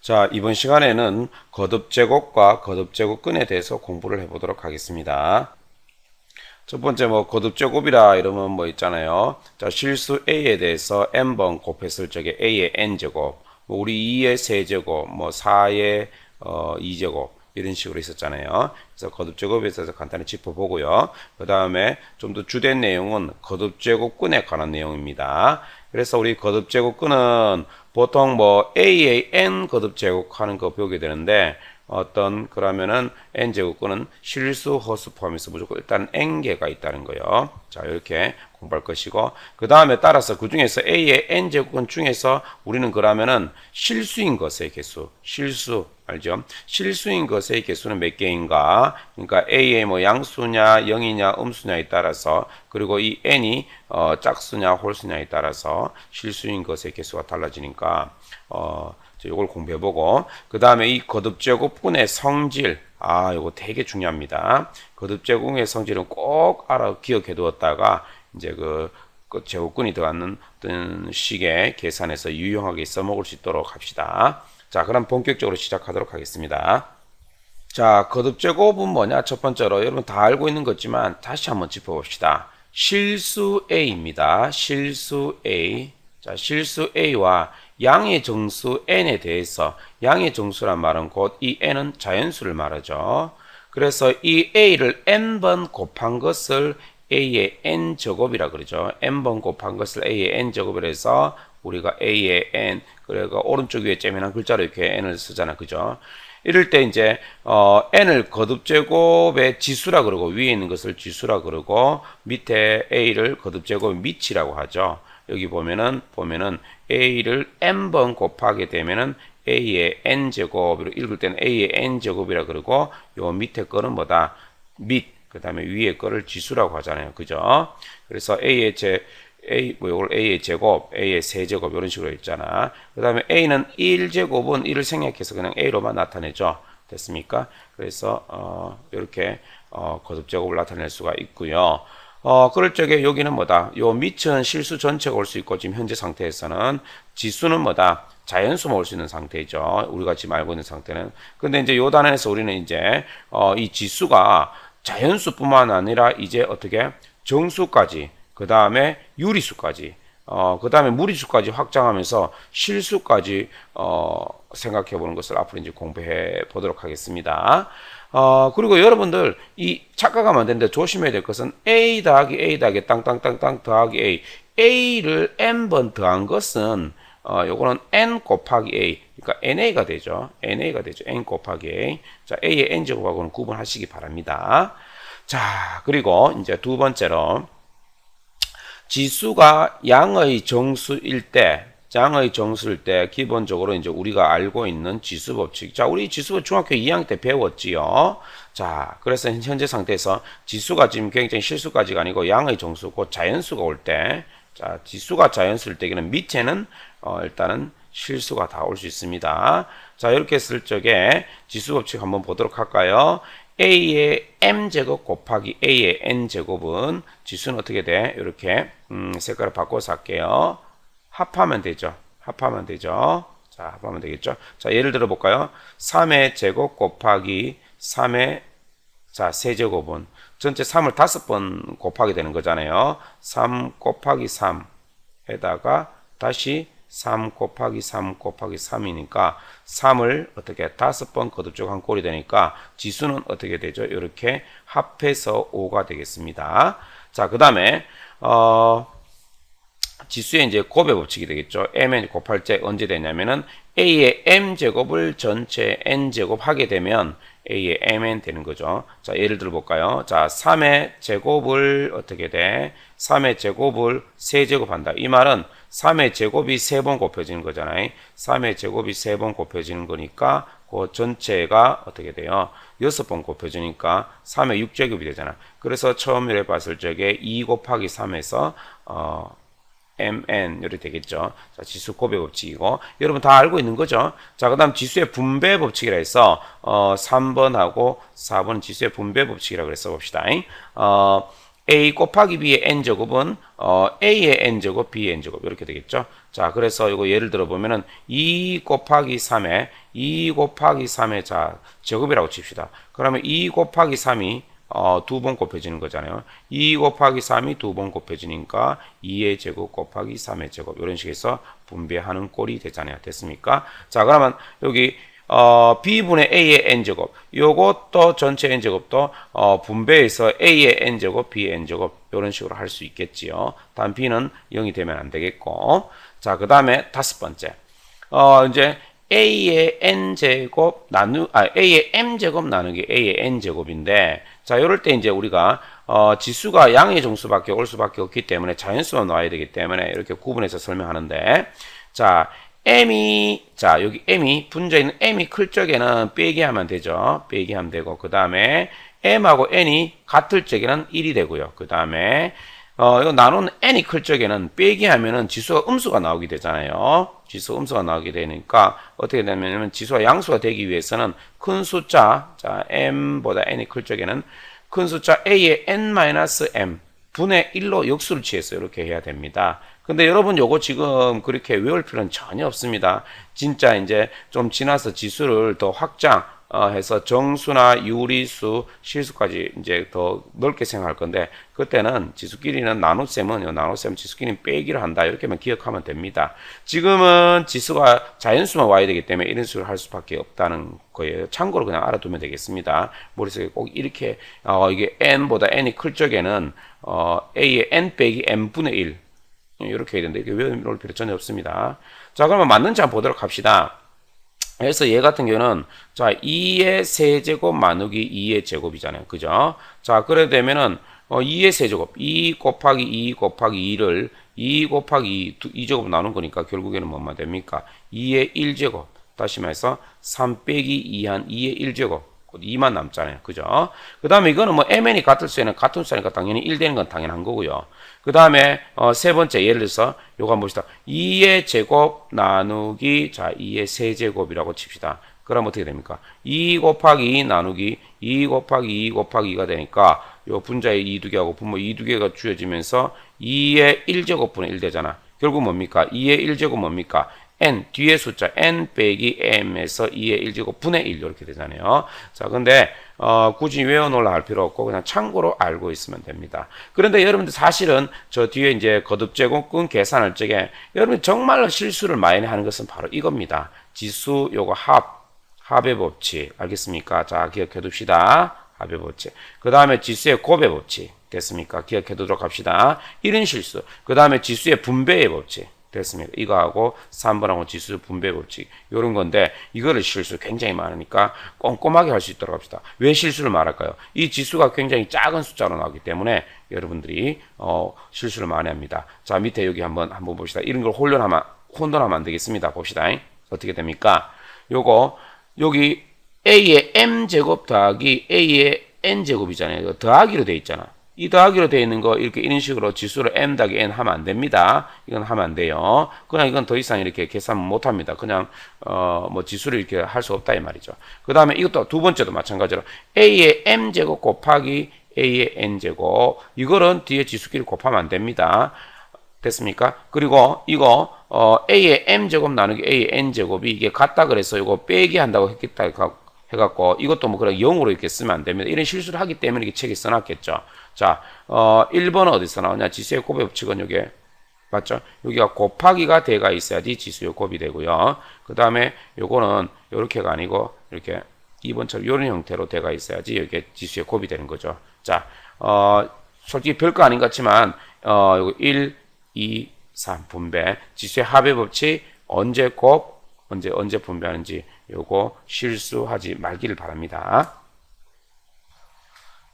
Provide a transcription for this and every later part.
자, 이번 시간에는 거듭제곱과 거듭제곱근에 대해서 공부를 해보도록 하겠습니다. 첫 번째 거듭제곱이라 이러면 있잖아요. 자, 실수 a에 대해서 n번 곱했을 적에 a의 n제곱, 우리 2의 세제곱, 4의 2제곱 이런 식으로 있었잖아요. 그래서 거듭제곱에 대해서 간단히 짚어보고요. 그 다음에 좀 더 주된 내용은 거듭제곱근에 관한 내용입니다. 그래서 우리 거듭제곱근은 보통 a의 n 거듭제곱하는 거 배우게 되는데, 그러면은 n제곱근은 실수 허수 포함해서 무조건 일단 n개가 있다는 거예요. 자, 이렇게 공부할 것이고, 그 다음에 따라서 그 중에서 a의 n제곱근 중에서 우리는 그러면은 실수인 것의 개수, 실수 알죠? 실수인 것의 개수는 몇 개인가? 그러니까 a의 양수냐, 0이냐, 음수냐에 따라서, 그리고 이 n이 짝수냐, 홀수냐에 따라서 실수인 것의 개수가 달라지니까 요걸 공부해보고, 그 다음에 이 거듭제곱근의 성질, 요거 되게 중요합니다. 거듭제곱의 성질은 꼭 기억해 두었다가 이제 그 제곱근이 들어가는 어떤 식의 계산에서 유용하게 써먹을 수 있도록 합시다. 자, 그럼 본격적으로 시작하도록 하겠습니다. 자, 거듭제곱은 뭐냐? 첫 번째로 여러분 다 알고 있는 거지만 다시 한번 짚어봅시다. 실수 a입니다. 실수 a. 자, 실수 a와 양의 정수 n에 대해서, 양의 정수란 말은 곧 이 n은 자연수를 말하죠. 그래서 이 a를 n번 곱한 것을 a의 n제곱이라 그러죠. n번 곱한 것을 a의 n제곱이라 해서 우리가 a의 n, 그러니까 오른쪽 위에 째면한 글자로 이렇게 n을 쓰잖아. 그죠? 이럴 때 이제 n을 거듭제곱의 지수라 그러고, 위에 있는 것을 지수라 그러고, 밑에 a를 거듭제곱의 밑이라고 하죠. 여기 보면은 a를 n번 곱하게 되면은 a의 n제곱으로 읽을 때는 a의 n제곱이라 그러고, 요 밑에 거는 뭐다? 밑, 그 다음에 위에 거를 지수라고 하잖아요. 그죠? 그래서 요걸 a의 제곱, a의 세제곱 이런 식으로 있잖아. 그 다음에 a는 1제곱은 1을 생략해서 그냥 a로만 나타내죠. 됐습니까? 그래서 이렇게 거듭제곱을 나타낼 수가 있고요. 그럴 적에 여기는 뭐다? 요 밑은 실수 전체가 올 수 있고, 지금 현재 상태에서는 지수는 뭐다? 자연수만 올 수 있는 상태죠. 우리가 지금 알고 있는 상태는. 근데 이제 요 단원에서 우리는 이제 이 지수가 자연수뿐만 아니라 이제 어떻게 정수까지, 그 다음에 유리수까지, 그 다음에 무리수까지 확장하면서 실수까지 생각해 보는 것을 앞으로 이제 공부해 보도록 하겠습니다. 그리고 여러분들 이 착각하면 안 되는데 조심해야 될 것은 a 더하기 a 더하기 땅땅땅땅 더하기 a, a를 n번 더한 것은 요거는 n 곱하기 a, 그러니까 na가 되죠. na가 되죠. n 곱하기 a. 자, a의 n제곱하고는 구분하시기 바랍니다. 자, 그리고 이제 두 번째로, 지수가 양의 정수일 때, 기본적으로 이제 우리가 알고 있는 지수 법칙. 자, 우리 지수법 중학교 2학년 때 배웠지요. 자, 그래서 현재 상태에서 지수가 지금 굉장히 실수까지가 아니고 양의 정수, 곧 자연수가 올 때, 자, 지수가 자연수일 때는 밑에는 일단은 실수가 다 올 수 있습니다. 자, 이렇게 했을 적에 지수 법칙 한번 보도록 할까요? a의 m제곱 곱하기 a의 n제곱은 지수는 어떻게 돼? 이렇게 색깔을 바꿔서 할게요. 합하면 되죠. 합하면 되죠. 자, 합하면 되겠죠. 자, 예를 들어 볼까요? 3의 제곱 곱하기 3의 세제곱은 전체 3을 5번 곱하게 되는 거잖아요. 3 곱하기 3에다가 다시 3 곱하기 3 곱하기 3이니까 3을 어떻게 5번 거듭제곱 한 꼴이 되니까 지수는 어떻게 되죠? 이렇게 합해서 5가 되겠습니다. 자, 그 다음에 지수의 이제 곱의 법칙이 되겠죠. mn 곱할 때 언제 되냐면은 a의 m제곱을 전체 n제곱 하게 되면 a의 mn 되는 거죠. 자, 예를 들어 볼까요? 자, 3의 제곱을 어떻게 돼? 3의 제곱을 세제곱 한다. 이 말은 3의 제곱이 3번 곱해지는 거잖아요. 3의 제곱이 3번 곱해지는 거니까 그 전체가 어떻게 돼요? 6번 곱해지니까 3의 6제곱이 되잖아. 그래서 처음에 봤을 적에 2 곱하기 3에서 mn 이렇게 되겠죠. 자, 지수 곱의 법칙이고, 여러분 다 알고 있는 거죠. 자, 그 다음 지수의 분배 법칙이라 해서 3번하고 4번 지수의 분배 법칙이라고 해서 봅시다. a 곱하기 b의 n제곱은 a의 n제곱, b의 n제곱 이렇게 되겠죠. 자, 그래서 이거 예를 들어 보면은 2 곱하기 3에 2 곱하기 3의 자 제곱이라고 칩시다. 그러면 2 곱하기 3이 두 번 곱해지는 거잖아요. 2 곱하기 3이 두 번 곱해지니까 2의 제곱 곱하기 3의 제곱 이런 식에서 분배하는 꼴이 되잖아요. 됐습니까? 자, 그러면 여기 b분의 a의 n제곱 요것도 전체 n제곱도 분배해서 a의 n제곱 b의 n제곱 이런 식으로 할 수 있겠지요. 단 b는 0이 되면 안 되겠고, 자, 그 다음에 다섯 번째 이제 a의 n제곱 a의 m제곱 나누기 a의 n제곱인데, 자, 요럴 때 이제 우리가 지수가 양의 정수밖에 올 수밖에 없기 때문에 자연수만 나와야 되기 때문에 이렇게 구분해서 설명하는데, 자, 여기 m이 분자에 있는 m이 클 적에는 빼기 하면 되죠. 빼기 하면 되고, 그 다음에 m하고 n이 같을 적에는 1이 되고요. 그 다음에 이거 나누는 n이 클 적에는 빼기 하면은 지수가 음수가 나오게 되잖아요. 지수 음수가 나오게 되니까 어떻게 되냐면 지수가 양수가 되기 위해서는 큰 숫자, 자, m보다 n이 클 적에는 큰 숫자 a의 n-m 분의 1로 역수를 취해서 이렇게 해야 됩니다. 근데 여러분 요거 지금 그렇게 외울 필요는 전혀 없습니다. 진짜 이제 좀 지나서 지수를 더 확장해서 정수나 유리수, 실수까지 이제 더 넓게 생각할 건데, 그때는 지수끼리는 나눗셈은 지수끼리는 빼기를 한다. 이렇게만 기억하면 됩니다. 지금은 지수가 자연수만 와야 되기 때문에 이런 식으로 할 수밖에 없다는 거예요. 참고로 그냥 알아두면 되겠습니다. 머릿속에 꼭 이렇게 이게 n보다 n이 클 적에는 a의 n 빼기 n분의 1 이렇게 해야 되는데, 이렇게 외울 필요 전혀 없습니다. 자, 그러면 맞는지 한번 보도록 합시다. 그래서 얘 같은 경우는 자 2의 세제곱 나누기 2의 제곱이잖아요. 그죠? 자, 그래 되면은 2의 세제곱 2 곱하기 2 곱하기 2를 2 곱하기 2제곱 나눈 거니까 결국에는 뭐만 됩니까? 2의 1제곱, 다시 말해서 3 빼기 2한 2의 1제곱 2만 남잖아요. 그죠? 그 다음에 이거는 뭐 mn이 같을 수에는 같은 수니까 당연히 1 되는 건 당연한 거고요. 그 다음에 세 번째 예를 들어서 요거 한번 봅시다. 2의 제곱 나누기 자 2의 세제곱이라고 칩시다. 그럼 어떻게 됩니까? 2 곱하기 2 나누기 2 곱하기 2 곱하기 2가 되니까 요 분자의 2 두 개하고 분모 2 두 개가 주어지면서 2의 1제곱분의 1 되잖아. 결국 뭡니까? 2의 1제곱 뭡니까? n, 뒤에 숫자 n 빼기 m에서 2의 1제곱 분의 1 이렇게 되잖아요. 자, 근데 굳이 외워놓으려 할 필요 없고 그냥 참고로 알고 있으면 됩니다. 그런데 여러분들 사실은 저 뒤에 이제 거듭제곱근 계산할 적에 여러분 정말로 실수를 많이 하는 것은 바로 이겁니다. 지수 요거 합의 법칙 알겠습니까? 자, 기억해 둡시다. 합의 법칙. 그 다음에 지수의 곱의 법칙 됐습니까? 기억해 두도록 합시다. 이런 실수. 그 다음에 지수의 분배의 법칙. 됐습니다. 이거하고 3번하고 지수 분배 법칙 이런 건데, 이거를 실수 굉장히 많으니까 꼼꼼하게 할 수 있도록 합시다. 왜 실수를 말할까요? 이 지수가 굉장히 작은 숫자로 나오기 때문에 여러분들이 실수를 많이 합니다. 자, 밑에 여기 한번 봅시다. 이런 걸 혼돈하면 안 되겠습니다. 봅시다. 어떻게 됩니까? 요거 여기 a의 m제곱 더하기 a의 n제곱이잖아요. 이거 더하기로 돼 있잖아. 이 더하기로 되어 있는 거 이렇게 이런 식으로 지수를 m 더하기 n 하면 안 됩니다. 이건 하면 안 돼요. 그냥 이건 더 이상 이렇게 계산 못 합니다. 그냥 뭐 지수를 이렇게 할 수 없다 이 말이죠. 그 다음에 이것도 두 번째도 마찬가지로 a의 m제곱 곱하기 a의 n제곱, 이거는 뒤에 지수끼리 곱하면 안 됩니다. 됐습니까? 그리고 이거 a의 m제곱 나누기 a의 n제곱이 이게 같다 그래서 이거 빼기 한다고 했겠다 해갖고 이것도 뭐 그냥 0으로 이렇게 쓰면 안 됩니다. 이런 실수를 하기 때문에 이렇게 책에 써놨겠죠. 자, 1번은 어디서 나오냐? 지수의 곱의 법칙은 여기 맞죠? 여기가 곱하기가 대가 있어야지 지수의 곱이 되고요. 그 다음에 요거는 요렇게가 아니고 이렇게 2번처럼 이런 형태로 대가 있어야지 여기에 지수의 곱이 되는 거죠. 자, 솔직히 별거 아닌 것 같지만 요거 1, 2, 3 분배, 지수의 합의 법칙 언제 곱, 언제 분배하는지 요거 실수하지 말기를 바랍니다.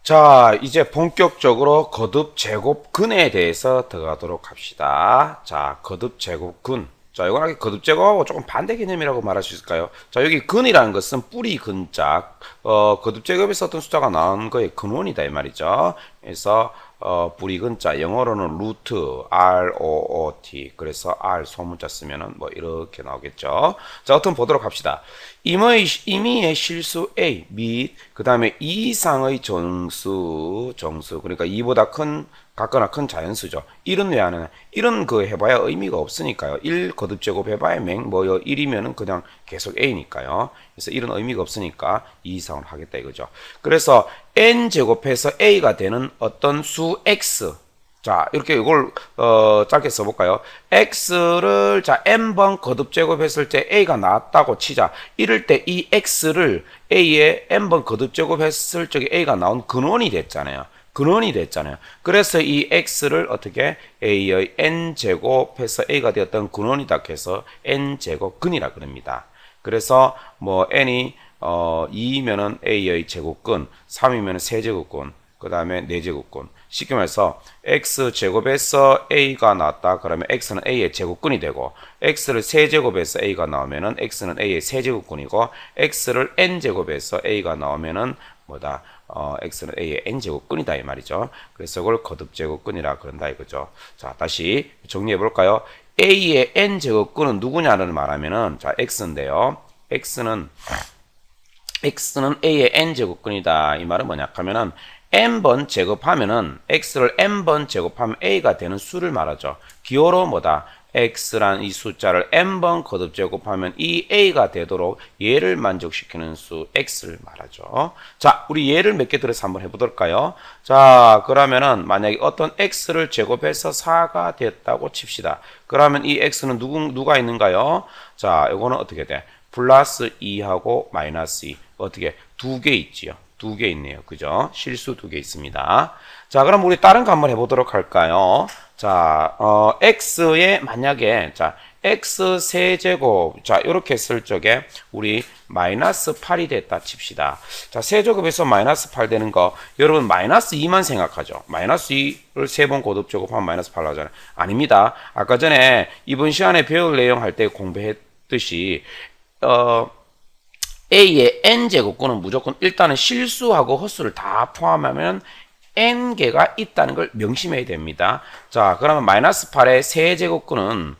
자, 이제 본격적으로 거듭제곱근에 대해서 들어가도록 합시다. 자, 거듭제곱근. 자, 이거 거듭제곱하고 조금 반대 개념이라고 말할 수 있을까요? 자, 여기 근이라는 것은 뿌리 근자, 거듭제곱에서 어떤 숫자가 나온 거의 근원이다 이 말이죠. 그래서 뿌리 근자, 영어로는 루트 ROOT. 그래서 R 소문자 쓰면은 뭐 이렇게 나오겠죠. 자, 어떤 보도록 합시다. 임의의 실수 A 및 그 다음에 2 이상의 정수, 그러니까 2보다 큰 같거나 큰 자연수죠. 1은 왜 안 하냐? 1은 그 해봐야 의미가 없으니까요. 1 거듭제곱 해봐야 뭐요? 1이면은 그냥 계속 A니까요. 그래서 1은 의미가 없으니까 2 이상을 하겠다 이거죠. 그래서 N 제곱해서 A가 되는 어떤 수 X. 자, 이렇게 이걸 짧게 써볼까요? X를 자 n번 거듭제곱했을 때 A가 나왔다고 치자. 이럴 때 이 X를 A에 n번 거듭제곱했을 적에 A가 나온 근원이 됐잖아요. 근원이 됐잖아요. 그래서 이 X를 어떻게 A의 n제곱해서 A가 되었던 근원이다 해서 n제곱근이라 그럽니다. 그래서 뭐 n이 2이면은 A의 제곱근, 3이면은 세제곱근, 그 다음에 4제곱근. 쉽게 말해서 x제곱에서 a가 나왔다 그러면 x는 a의 제곱근이 되고, x를 세제곱해서 a가 나오면은 x는 a의 세제곱근이고, x를 n제곱해서 a가 나오면은 뭐다? x는 a의 n제곱근이다 이 말이죠. 그래서 그걸 거듭제곱근이라 그런다 이거죠. 자, 다시 정리해 볼까요? a의 n제곱근은 누구냐를 말하면은 자, x인데요. x는 a의 n제곱근이다. 이 말은 뭐냐 하면은 n번 제곱하면은 x를 n번 제곱하면 a가 되는 수를 말하죠. 기호로 뭐다? x란 이 숫자를 n번 거듭 제곱하면 이 a가 되도록 얘를 만족시키는 수 x를 말하죠. 자, 우리 얘를 몇 개 들어서 한번 해보도록까요? 자, 그러면은 만약에 어떤 x를 제곱해서 4가 됐다고 칩시다. 그러면 이 x는 누가 있는가요? 자, 이거는 어떻게 돼? 플러스 2하고 마이너스 2 어떻게? 2개 있지요. 2개 있네요. 그죠? 실수 2개 있습니다. 자, 그럼 우리 다른 거 한번 해보도록 할까요? 자, x에 만약에, 자, x 세제곱, 자, 이렇게 쓸 적에 우리 마이너스 8이 됐다 칩시다. 자, 세제곱에서 마이너스 8 되는 거, 여러분 마이너스 2만 생각하죠. 마이너스 2를 3번 거듭 제곱하면 마이너스 8 나오잖아요. 아닙니다. 아까 전에 이번 시간에 배울 내용 할 때 공부했듯이, A의 n제곱근은 무조건 일단은 실수하고 헛수를 다 포함하면 n개가 있다는 걸 명심해야 됩니다. 자, 그러면 마이너스 8의 세제곱근은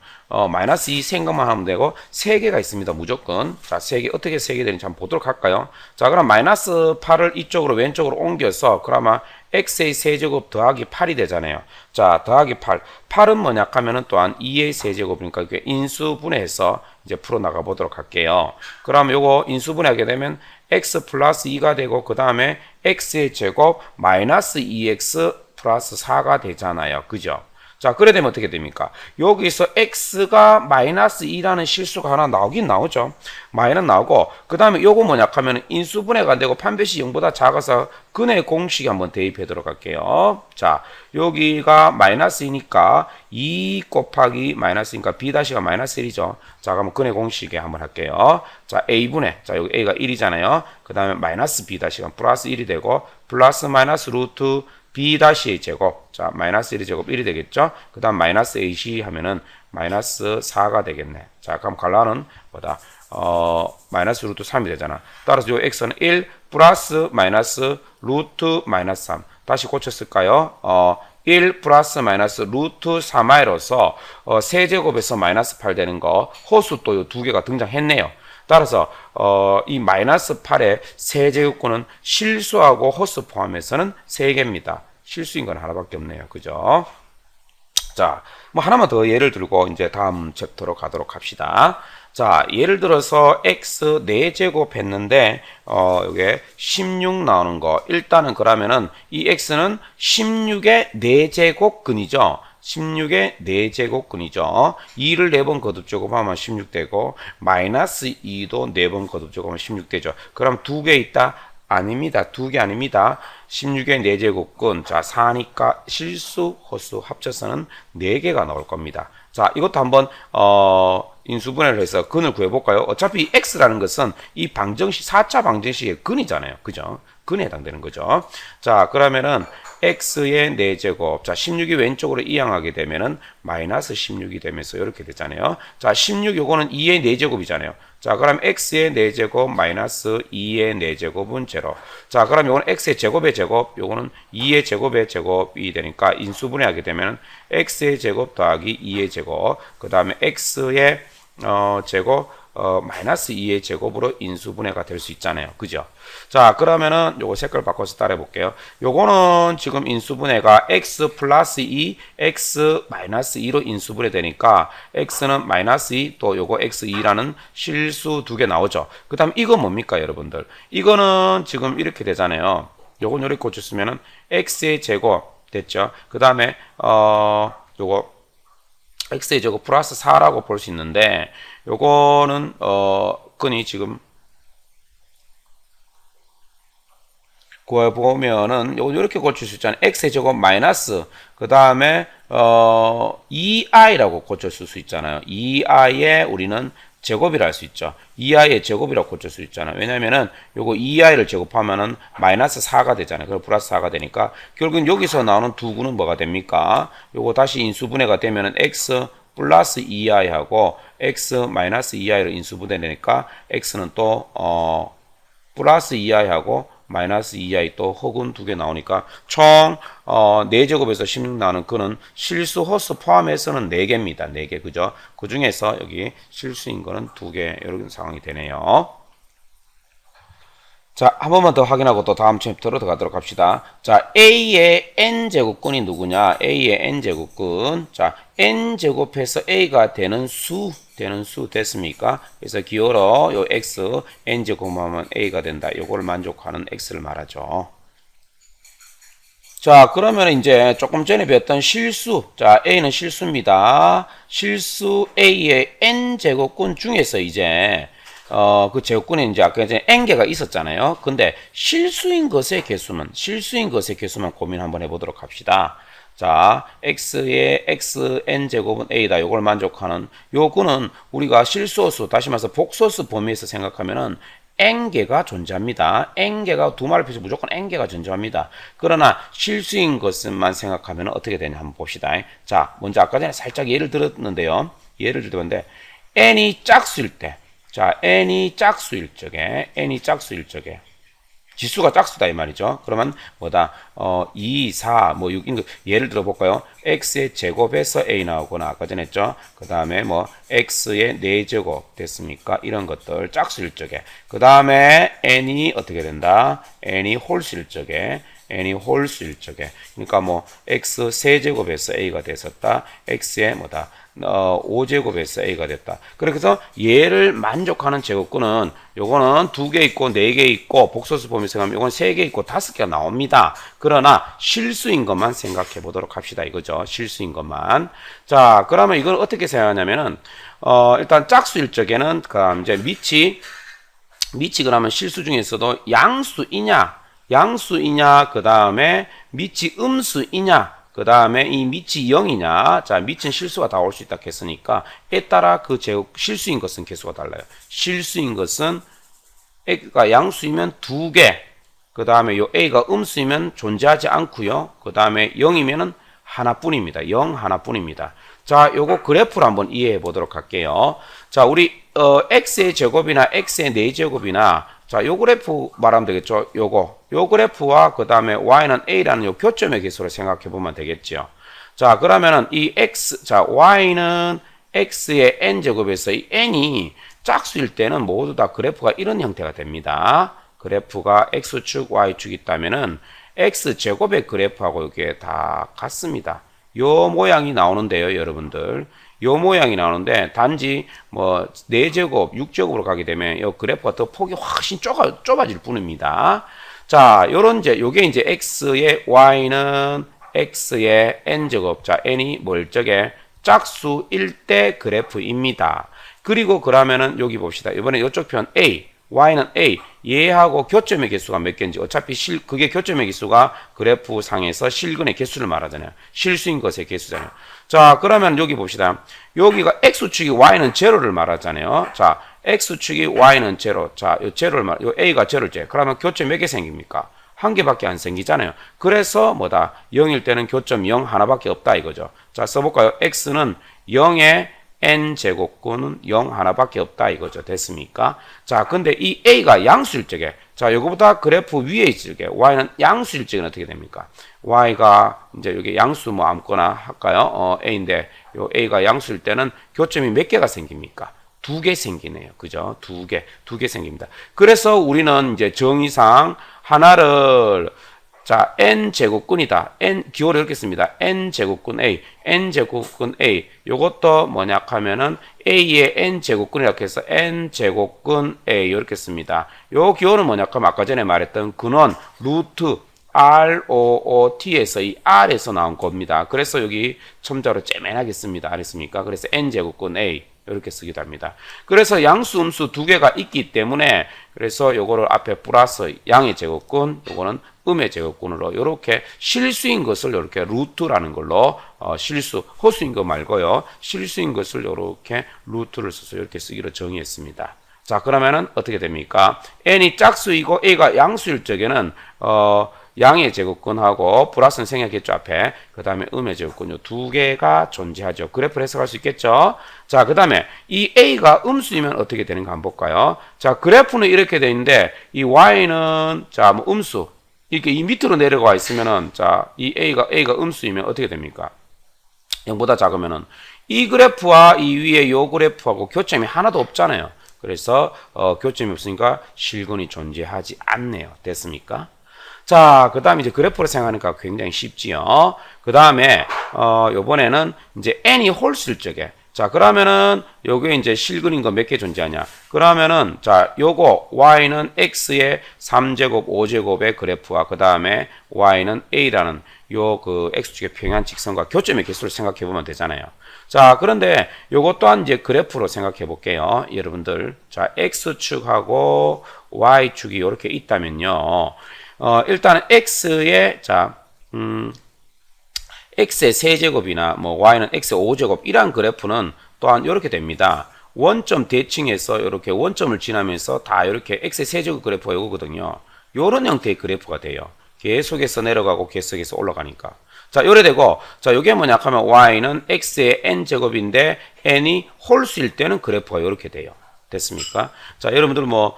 마이너스 2 생각만 하면 되고 3개가 있습니다. 무조건. 자, 3개 어떻게 3개 되는지 한번 보도록 할까요? 자, 그럼 마이너스 8을 이쪽으로 왼쪽으로 옮겨서 그러면 x의 세제곱 더하기 8이 되잖아요. 자, 더하기 8. 8은 뭐냐 하면은 또한 2의 세제곱이니까 인수분해해서 이제 풀어나가 보도록 할게요. 그럼 요거 인수분해하게 되면 x 플러스 2가 되고 그 다음에 x의 제곱 마이너스 2x 플러스 4가 되잖아요. 그죠? 자, 그래 되면 어떻게 됩니까? 여기서 x가 마이너스 2라는 실수가 하나 나오긴 나오죠. 마이너스 나오고 그 다음에 요거 뭐냐 하면 인수분해가 안 되고 판별시 0보다 작아서 근의 공식 한번 대입해 도록할게요. 자, 여기가 마이너스 2니까 2 곱하기 마이너스니까 b-가 마이너스 1이죠. 자, 그러면 근의 공식에 한번 할게요. 자, a분의, 자, 여기 a가 1이잖아요. 그 다음에 마이너스 b-가 플러스 1이 되고 플러스 마이너스 루트 b-의 제곱, 자, 마이너스 1의 제곱 1이 되겠죠? 그 다음 마이너스 ac 하면은 마이너스 4가 되겠네. 자, 그럼 갈라는 뭐다? 마이너스 루트 3이 되잖아. 따라서 요 x는 1 플러스 마이너스 루트 마이너스 3. 다시 고쳤을까요? 1 플러스 마이너스 루트 3i로서 세제곱에서 마이너스 8 되는 거 호수 또 요 2개가 등장했네요. 따라서 이 마이너스 8의 세제곱근은 실수하고 호수 포함해서는 3개입니다. 실수인 건 하나밖에 없네요. 그죠? 자, 뭐 하나만 더 예를 들고 이제 다음 챕터로 가도록 합시다. 자, 예를 들어서 x 4제곱 했는데 요게 16 나오는 거. 일단은 그러면은 이 x는 16의 4제곱근이죠. 16의 4제곱근이죠. 2를 4번 거듭제곱하면 16 되고 마이너스 2도 4번 거듭제곱하면 16 되죠. 그럼 2개 있다? 아닙니다. 2개 아닙니다. 16의 4제곱근. 자, 4니까 실수, 헛수 합쳐서는 4개가 나올 겁니다. 자, 이것도 한번 인수분해를 해서 근을 구해볼까요? 어차피 x라는 것은 이 방정식, 4차 방정식의 근이잖아요. 그죠? 근에 해당되는 거죠. 자, 그러면은 x의 4제곱. 자, 16이 왼쪽으로 이항하게 되면은 마이너스 16이 되면서 이렇게 되잖아요. 자, 16 요거는 2의 4제곱이잖아요. 자, 그럼 x의 4제곱 마이너스 2의 4제곱은 0. 자, 그럼 요거는 x의 제곱의 제곱, 요거는 2의 제곱의 제곱이 되니까 인수분해하게 되면은 x의 제곱 더하기 2의 제곱, 그 다음에 x의 제곱 마이너스 2의 제곱으로 인수분해가 될 수 있잖아요. 그죠? 자, 그러면은 요거 색깔 바꿔서 따라해 볼게요. 요거는 지금 인수분해가 x 플러스 2, x 마이너스 2로 인수분해 되니까 x는 마이너스 2, 또 요거 x2라는 실수 두 개 나오죠. 그 다음 이건 뭡니까, 여러분들? 이거는 지금 이렇게 되잖아요. 요건 이렇게 고쳤으면은 x의 제곱 됐죠. 그 다음에 요거 x의 제곱 플러스 4라고 볼 수 있는데 요거는 끈이 지금 보면은 요렇게 고칠 수 있잖아요. x의 제곱 마이너스 그 다음에 2i라고 고칠 수 있잖아요. 2i의 우리는 제곱이라 할 수 있죠. 2i의 제곱이라고 고칠 수 있잖아요. 왜냐면은 요거 2i를 제곱하면은 마이너스 4가 되잖아요. 그리고 플러스 4가 되니까 결국은 여기서 나오는 두 구는 뭐가 됩니까? 요거 다시 인수분해가 되면은 x 플러스 2i하고 x 마이너스 2i를 인수분해 되니까 x는 또 플러스 2i하고 마이너스 2i 또 흑은 두 개 나오니까 총 4제곱에서 16 나오는 그는 실수 호수 포함해서는 4개입니다. 4개 그죠? 그 중에서 여기 실수인 거는 2개 이런 상황이 되네요. 자, 한 번만 더 확인하고 또 다음 챕터로 들어가도록 합시다. 자, A의 n제곱근이 누구냐? A의 n제곱근. 자, n제곱해서 A가 되는 수 됐습니까? 그래서 기울어 요 x n제곱하면 A가 된다. 요거를 만족하는 x를 말하죠. 자, 그러면 이제 조금 전에 배웠던 실수. 자, A는 실수입니다. 실수 A의 n제곱근 중에서 이제 그 제곱근에 이제 아까 전에 n개가 있었잖아요. 근데 실수인 것의 개수만 고민 한번 해보도록 합시다. 자, x의 xn제곱은 a다. 요걸 만족하는 요거는 우리가 실수수, 다시 말해서 복소수 범위에서 생각하면은 n개가 존재합니다. n개가 두 마리 표시 무조건 n개가 존재합니다. 그러나 실수인 것만 생각하면 어떻게 되냐 한번 봅시다. 자, 먼저 아까 전에 살짝 예를 들었는데요. 예를 들었는데 n이 짝수일 때, 자, n이 짝수일 적에 지수가 짝수다 이 말이죠. 그러면 뭐다? 2, 4, 뭐 6, 예를 들어 볼까요? x의 제곱에서 a 나오거나 아까 전에 했죠. 그 다음에 뭐 x의 4제곱 됐습니까? 이런 것들 짝수일 적에. 그 다음에 n이 어떻게 된다? n이 홀수일 적에. 그러니까 뭐 x 세제곱에서 a가 됐었다. x의 뭐다? 5제곱에서 a가 됐다. 그래서 얘를 만족하는 제곱근은 요거는 2개 있고 4개 있고 복소수 범위에서 가면 요건 3개 있고 5개가 나옵니다. 그러나 실수인 것만 생각해 보도록 합시다. 이거죠. 실수인 것만. 자, 그러면 이걸 어떻게 생각하냐면은 일단 짝수일 적에는 이제 밑이 그러면 실수 중에서도 양수이냐 그 다음에 밑이 음수이냐 그 다음에 이 밑이 0이냐. 자, 밑은 실수가 다 올 수 있다 했으니까 에 따라 그 제곱 실수인 것은 개수가 달라요. 실수인 것은 a가 양수이면 2개. 그 다음에 요 a가 음수이면 존재하지 않고요. 그 다음에 0이면은 하나뿐입니다. 0 하나뿐입니다. 자, 요거 그래프를 한번 이해해 보도록 할게요. 자, 우리 x의 제곱이나 x의 4제곱이나 자, 요 그래프 말하면 되겠죠. 요 그래프와 그 다음에 y는 a라는 요 교점의 개수를 생각해 보면 되겠죠. 자, 그러면은 이 자, y는 x의 n제곱에서 이 n이 짝수일 때는 모두 다 그래프가 이런 형태가 됩니다. 그래프가 x축, y축이 있다면은 x제곱의 그래프하고 이게 다 같습니다. 요 모양이 나오는데요, 여러분들. 요 모양이 나오는데 단지 뭐 4제곱, 6제곱으로 가게 되면 요 그래프가 더 폭이 훨씬 좁아질 뿐입니다. 자, 요게 이제 x의 y는 x의 n제곱. 자, n이 뭘 적에 짝수일 때 그래프입니다. 그리고 그러면은 여기 봅시다. 이번에 이쪽 편 a, y는 a. 얘하고 교점의 개수가 몇 개인지 어차피 그게 교점의 개수가 그래프 상에서 실근의 개수를 말하잖아요. 실수인 것의 개수잖아요. 자, 그러면 여기 봅시다. 여기가 x축이 y는 제로를 말하잖아요. 자, x축이 y는 제로. 자, 요 제로를 요 a가 제로제. 그러면 교점 몇 개 생깁니까? 한 개밖에 안 생기잖아요. 그래서 뭐다? 0일 때는 교점 0 하나밖에 없다 이거죠. 자, 써볼까요? x는 0의 n제곱근은 0 하나밖에 없다 이거죠. 됐습니까? 자, 근데 이 a가 양수일 적에, 자, 요거보다 그래프 위에 있을 적에 y는 양수일 적에는 어떻게 됩니까? y가 이제 여기 양수 뭐 아무거나 할까요? a인데 요 a가 양수일 때는 교점이 몇 개가 생깁니까? 두 개 생기네요. 그죠? 두 개 생깁니다. 그래서 우리는 이제 정의상 하나를 자, n제곱근이다. 기호를 이렇게 씁니다. n제곱근 A, n제곱근 A. 요것도 뭐냐 하면은 A의 n제곱근이라고 해서 n제곱근 A 이렇게 씁니다. 요 기호는 뭐냐 하면 아까 전에 말했던 근원 루트 ROOT에서 이 R에서 나온 겁니다. 그래서 여기 첨자로 째맨하게 씁니다. 알겠습니까? 그래서 n제곱근 A 이렇게 쓰기도 합니다. 그래서 양수, 음수 두 개가 있기 때문에 그래서 요거를 앞에 플러스 양의 제곱근, 요거는 음의 제곱근으로 이렇게 실수인 것을 이렇게 루트라는 걸로 실수, 허수인 거 말고요. 실수인 것을 이렇게 루트를 써서 이렇게 쓰기로 정의했습니다. 자, 그러면은 어떻게 됩니까? n이 짝수이고 a가 양수일 적에는 양의 제곱근하고 플러스는 생략했죠 앞에. 그 다음에 음의 제곱근 요 두 개가 존재하죠. 그래프를 해석할 수 있겠죠. 자, 그 다음에 이 a가 음수이면 어떻게 되는가 한번 볼까요? 자, 그래프는 이렇게 돼 있는데 이 y는 자, 뭐 음수 이렇게 이 밑으로 내려가 있으면은 자, 이 a가 음수이면 어떻게 됩니까? 0보다 작으면은 이 그래프와 이 위에 요 그래프하고 교점이 하나도 없잖아요. 그래서 교점이 없으니까 실근이 존재하지 않네요. 됐습니까? 자, 그 다음에 이제 그래프를 생각하니까 굉장히 쉽지요. 그 다음에, 요번에는 이제 n이 홀수일 적에. 자, 그러면은, 요게 이제 실근인 거 몇 개 존재하냐. 그러면은, 자, 요거, y는 x의 3제곱, 5제곱의 그래프와 그 다음에 y는 a라는 요 그 x축의 평행 직선과 교점의 개수를 생각해 보면 되잖아요. 자, 그런데 요것 또한 이제 그래프로 생각해 볼게요. 여러분들. 자, x축하고 y축이 이렇게 있다면요. 일단은 x의 x의 세제곱이나 뭐 y는 x의 5제곱 이러한 그래프는 또한 이렇게 됩니다. 원점 대칭해서 이렇게 원점을 지나면서 다 이렇게 x의 세제곱 그래프가 이거거든요. 요런 형태의 그래프가 돼요. 계속해서 내려가고 계속해서 올라가니까. 자, 요래 되고, 자, 요게 뭐냐 하면 y는 x의 n제곱인데 n이 홀수일 때는 그래프가 이렇게 돼요. 됐습니까? 자, 여러분들 뭐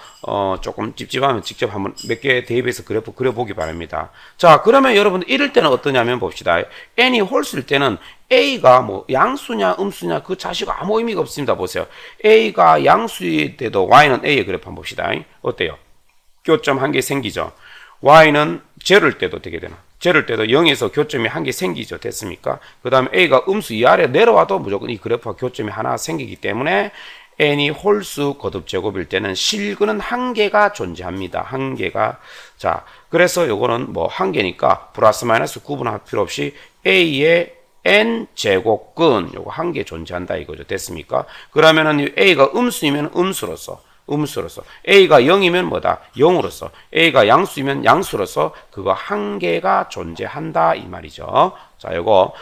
조금 찝찝하면 직접 한번 몇 개 대입해서 그래프 그려보기 바랍니다. 자, 그러면 여러분들 이럴 때는 어떠냐면 봅시다. n이 홀수일 때는 a가 뭐 양수냐 음수냐 그 자식 아무 의미가 없습니다. 보세요. a가 양수일 때도 y는 a의 그래프 한번 봅시다. 어때요? 교점 한 개 생기죠. y는 제로일 때도 되게 되나? 제로일 때도 0에서 교점이 한 개 생기죠. 됐습니까? 그 다음에 a가 음수 이 아래 내려와도 무조건 이 그래프가 교점이 하나 생기기 때문에 n이 홀수 거듭제곱일 때는 실근은 한 개가 존재합니다. 한 개가. 자, 그래서 요거는 뭐 한 개니까 플러스 마이너스 구분할 필요 없이 a의 n 제곱근 요거 한 개 존재한다 이거죠. 됐습니까? 그러면은 이 a가 음수이면 음수로서 a가 0이면 뭐다? 0으로서 a가 양수이면 양수로서 그거 한 개가 존재한다 이 말이죠. 자, 요거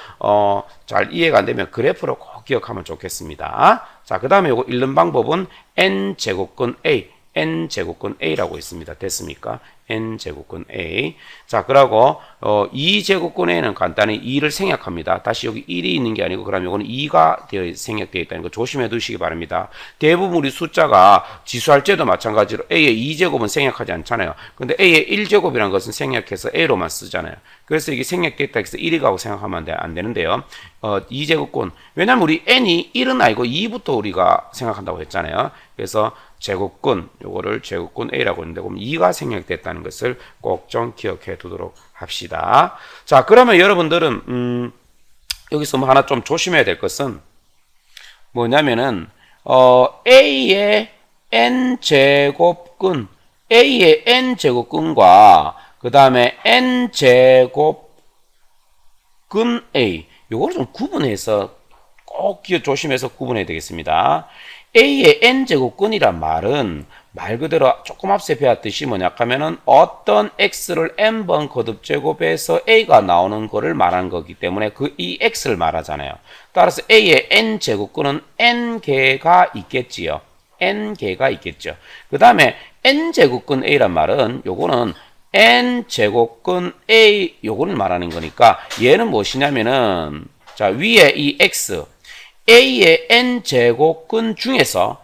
잘 이해가 안 되면 그래프로 꼭 기억하면 좋겠습니다. 자, 그 다음에 요거 읽는 방법은 n제곱근 A라고 있습니다. 됐습니까? n제곱근 A. 자, 그러고 2제곱근 A는 간단히 2를 생략합니다. 다시 여기 1이 있는 게 아니고 그럼 이거는 2가 생략되어 있다는 거 조심해 두시기 바랍니다. 대부분 우리 숫자가 지수할 때도 마찬가지로 A의 2제곱은 생략하지 않잖아요. 근데 A의 1제곱이라는 것은 생략해서 A로만 쓰잖아요. 그래서 이게 생략됐다 해서 1이 가고 생각하면 안 되는데요. 2제곱근. 왜냐면 우리 n이 1은 아니고 2부터 우리가 생각한다고 했잖아요. 그래서 제곱근, 요거를 제곱근 A라고 했는데, 그럼 2가 생략됐다는 것을 꼭 좀 기억해 두도록 합시다. 자, 그러면 여러분들은, 여기서 뭐 하나 좀 조심해야 될 것은 뭐냐면은, A의 n제곱근, A의 n제곱근과 그 다음에 n제곱근 A, 요거를 좀 구분해서 꼭 조심해서 구분해야 되겠습니다. A의 n제곱근이란 말은 말 그대로 조금 앞서 배웠듯이 뭐냐 하면은 어떤 x를 n번 거듭제곱해서 a가 나오는 거를 말하는 거기 때문에 이 x를 말하잖아요. 따라서 a의 n제곱근은 n개가 있겠지요. n개가 있겠죠. 그 다음에 n제곱근 a란 말은 요거는 n제곱근 a 요거를 말하는 거니까 얘는 무엇이냐면은 자, 위에 이 x A의 n제곱근 중에서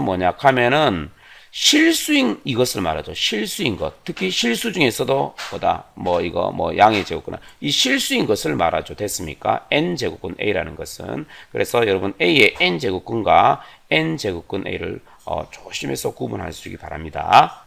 뭐냐 하면은 실수인 이것을 말하죠. 실수인 것. 특히 실수 중에서도 보다 뭐 이거 뭐 양의 제곱근 이 실수인 것을 말하죠. 됐습니까? n 제곱근 a라는 것은. 그래서 여러분 a의 n 제곱근과 n 제곱근 a를 조심해서 구분하시기 바랍니다.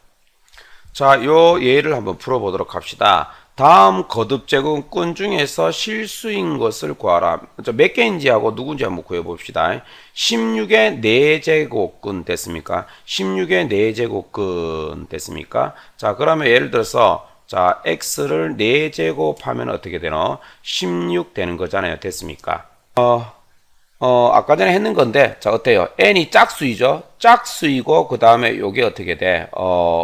자, 요 예를 한번 풀어보도록 합시다. 다음 거듭제곱근 중에서 실수인 것을 구하라. 몇 개인지 하고 누군지 한번 구해봅시다. 16의 4제곱근 됐습니까? 16의 4제곱근 됐습니까? 자, 그러면 예를 들어서 자, x를 4제곱하면 어떻게 되노? 16 되는 거잖아요. 됐습니까? 아까 전에 했는 건데, 자, 어때요? n이 짝수이죠? 짝수이고, 그 다음에 요게 어떻게 돼?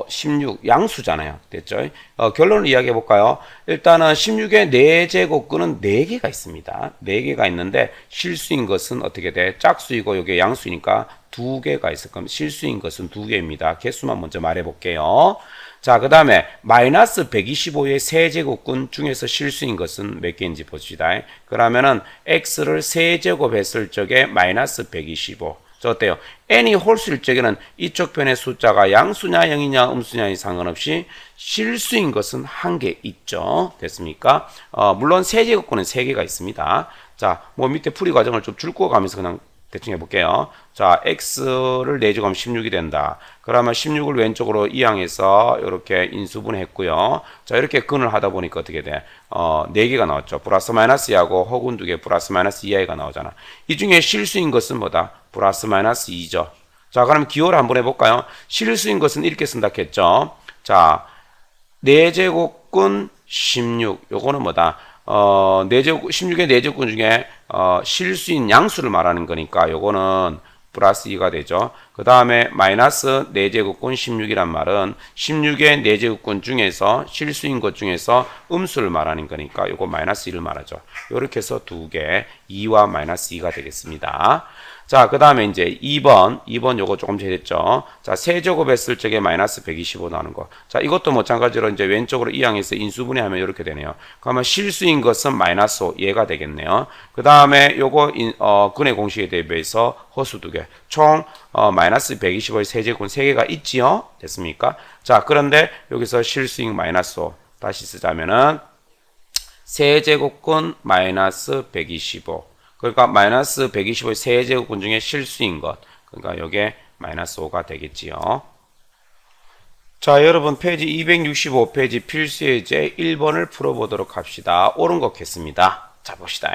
16, 양수잖아요. 됐죠? 결론을 이야기해 볼까요? 일단은 16의 4제곱근은 4개가 있습니다. 4개가 있는데, 실수인 것은 어떻게 돼? 짝수이고, 요게 양수니까 2개가 있을 겁니다. 실수인 것은 2개입니다. 개수만 먼저 말해 볼게요. 자, 그 다음에 마이너스 125의 세제곱근 중에서 실수인 것은 몇 개인지 봅시다. 그러면은 x를 세제곱했을 적에 마이너스 125. 저 어때요? n이 홀수일 적에는 이쪽 편의 숫자가 양수냐 0이냐 음수냐에 상관없이 실수인 것은 한 개 있죠. 됐습니까? 물론 세제곱근은 3개가 있습니다. 자, 뭐 밑에 풀이 과정을 좀 줄고 가면서 그냥 대충 해볼게요. 자, x를 4제곱하면 16이 된다. 그러면 16을 왼쪽으로 이항해서 이렇게 인수분해했고요. 자, 이렇게 근을 하다 보니까 어떻게 돼? 4개가 나왔죠. 플러스 마이너스 2하고 허군 2개 플러스 마이너스 2i가 나오잖아. 이 중에 실수인 것은 뭐다? 플러스 마이너스 2죠. 자, 그럼 기호를 한번 해볼까요? 실수인 것은 이렇게 쓴다 했죠. 자, 4제곱근 16. 요거는 뭐다? 16의 4제곱근 중에 실수인 양수를 말하는 거니까 요거는 플러스 2가 되죠. 그 다음에 마이너스 4제곱근 16이란 말은 16의 4제곱근 중에서 실수인 것 중에서 음수를 말하는 거니까 요거 마이너스 1을 말하죠. 요렇게 해서 2개 2와 마이너스 2가 되겠습니다. 자, 그 다음에 이제 2번 요거 조금 제됐죠. 자, 세제곱 했을 적에 마이너스 125 나오는 거. 자, 이것도 마찬가지로 이제 왼쪽으로 이항해서 인수분해하면 이렇게 되네요. 그러면 실수인 것은 마이너스 5, 얘가 되겠네요. 그 다음에 요거, 근의 공식에 대비해서 허수 2개. 총, 마이너스 125의 세제곱은 3개가 있지요? 됐습니까? 자, 그런데 여기서 실수인 마이너스 5. 다시 쓰자면은, 세제곱근 마이너스 125. 그러니까 마이너스 125의 세제곱근 중에 실수인 것. 그러니까 이게 마이너스 5가 되겠지요. 자, 여러분 페이지 265페이지 필수예제 1번을 풀어보도록 합시다. 옳은 것 겠습니다. 자, 봅시다.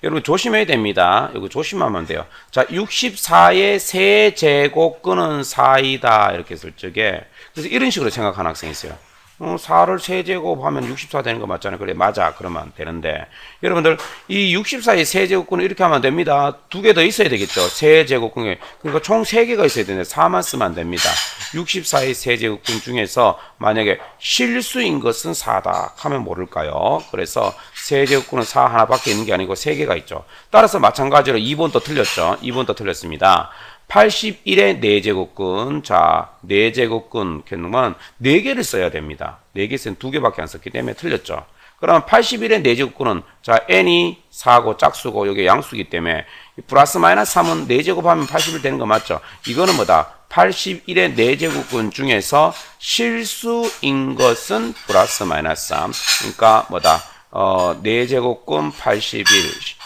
여러분 조심해야 됩니다. 이거 조심하면 돼요. 자, 64의 세제곱근은 4이다. 이렇게 했을 적에 그래서 이런 식으로 생각하는 학생이 있어요. 4를 세제곱하면 64 되는 거 맞잖아요. 그래, 맞아. 그러면 되는데. 여러분들, 이 64의 세제곱근은 이렇게 하면 됩니다. 2개 더 있어야 되겠죠. 세제곱근에. 그러니까 총 3개가 있어야 되는데 4만 쓰면 안 됩니다. 64의 세제곱근 중에서 만약에 실수인 것은 4다 하면 모를까요? 그래서 세제곱근은 4 하나밖에 있는 게 아니고 3개가 있죠. 따라서 마찬가지로 2번도 틀렸죠. 2번도 틀렸습니다. 81의 4제곱근. 자, 4제곱근 그러면 4개를 써야 됩니다. 4개 쓰면 2개밖에 안 썼기 때문에 틀렸죠. 그러면 81의 4제곱근은 자, n이 4고 짝수고 여기 양수기 때문에 플러스 마이너스 3은 4제곱하면 81 되는 거 맞죠? 이거는 뭐다? 81의 4제곱근 중에서 실수인 것은 플러스 마이너스 3. 그러니까 뭐다? 4제곱근 81.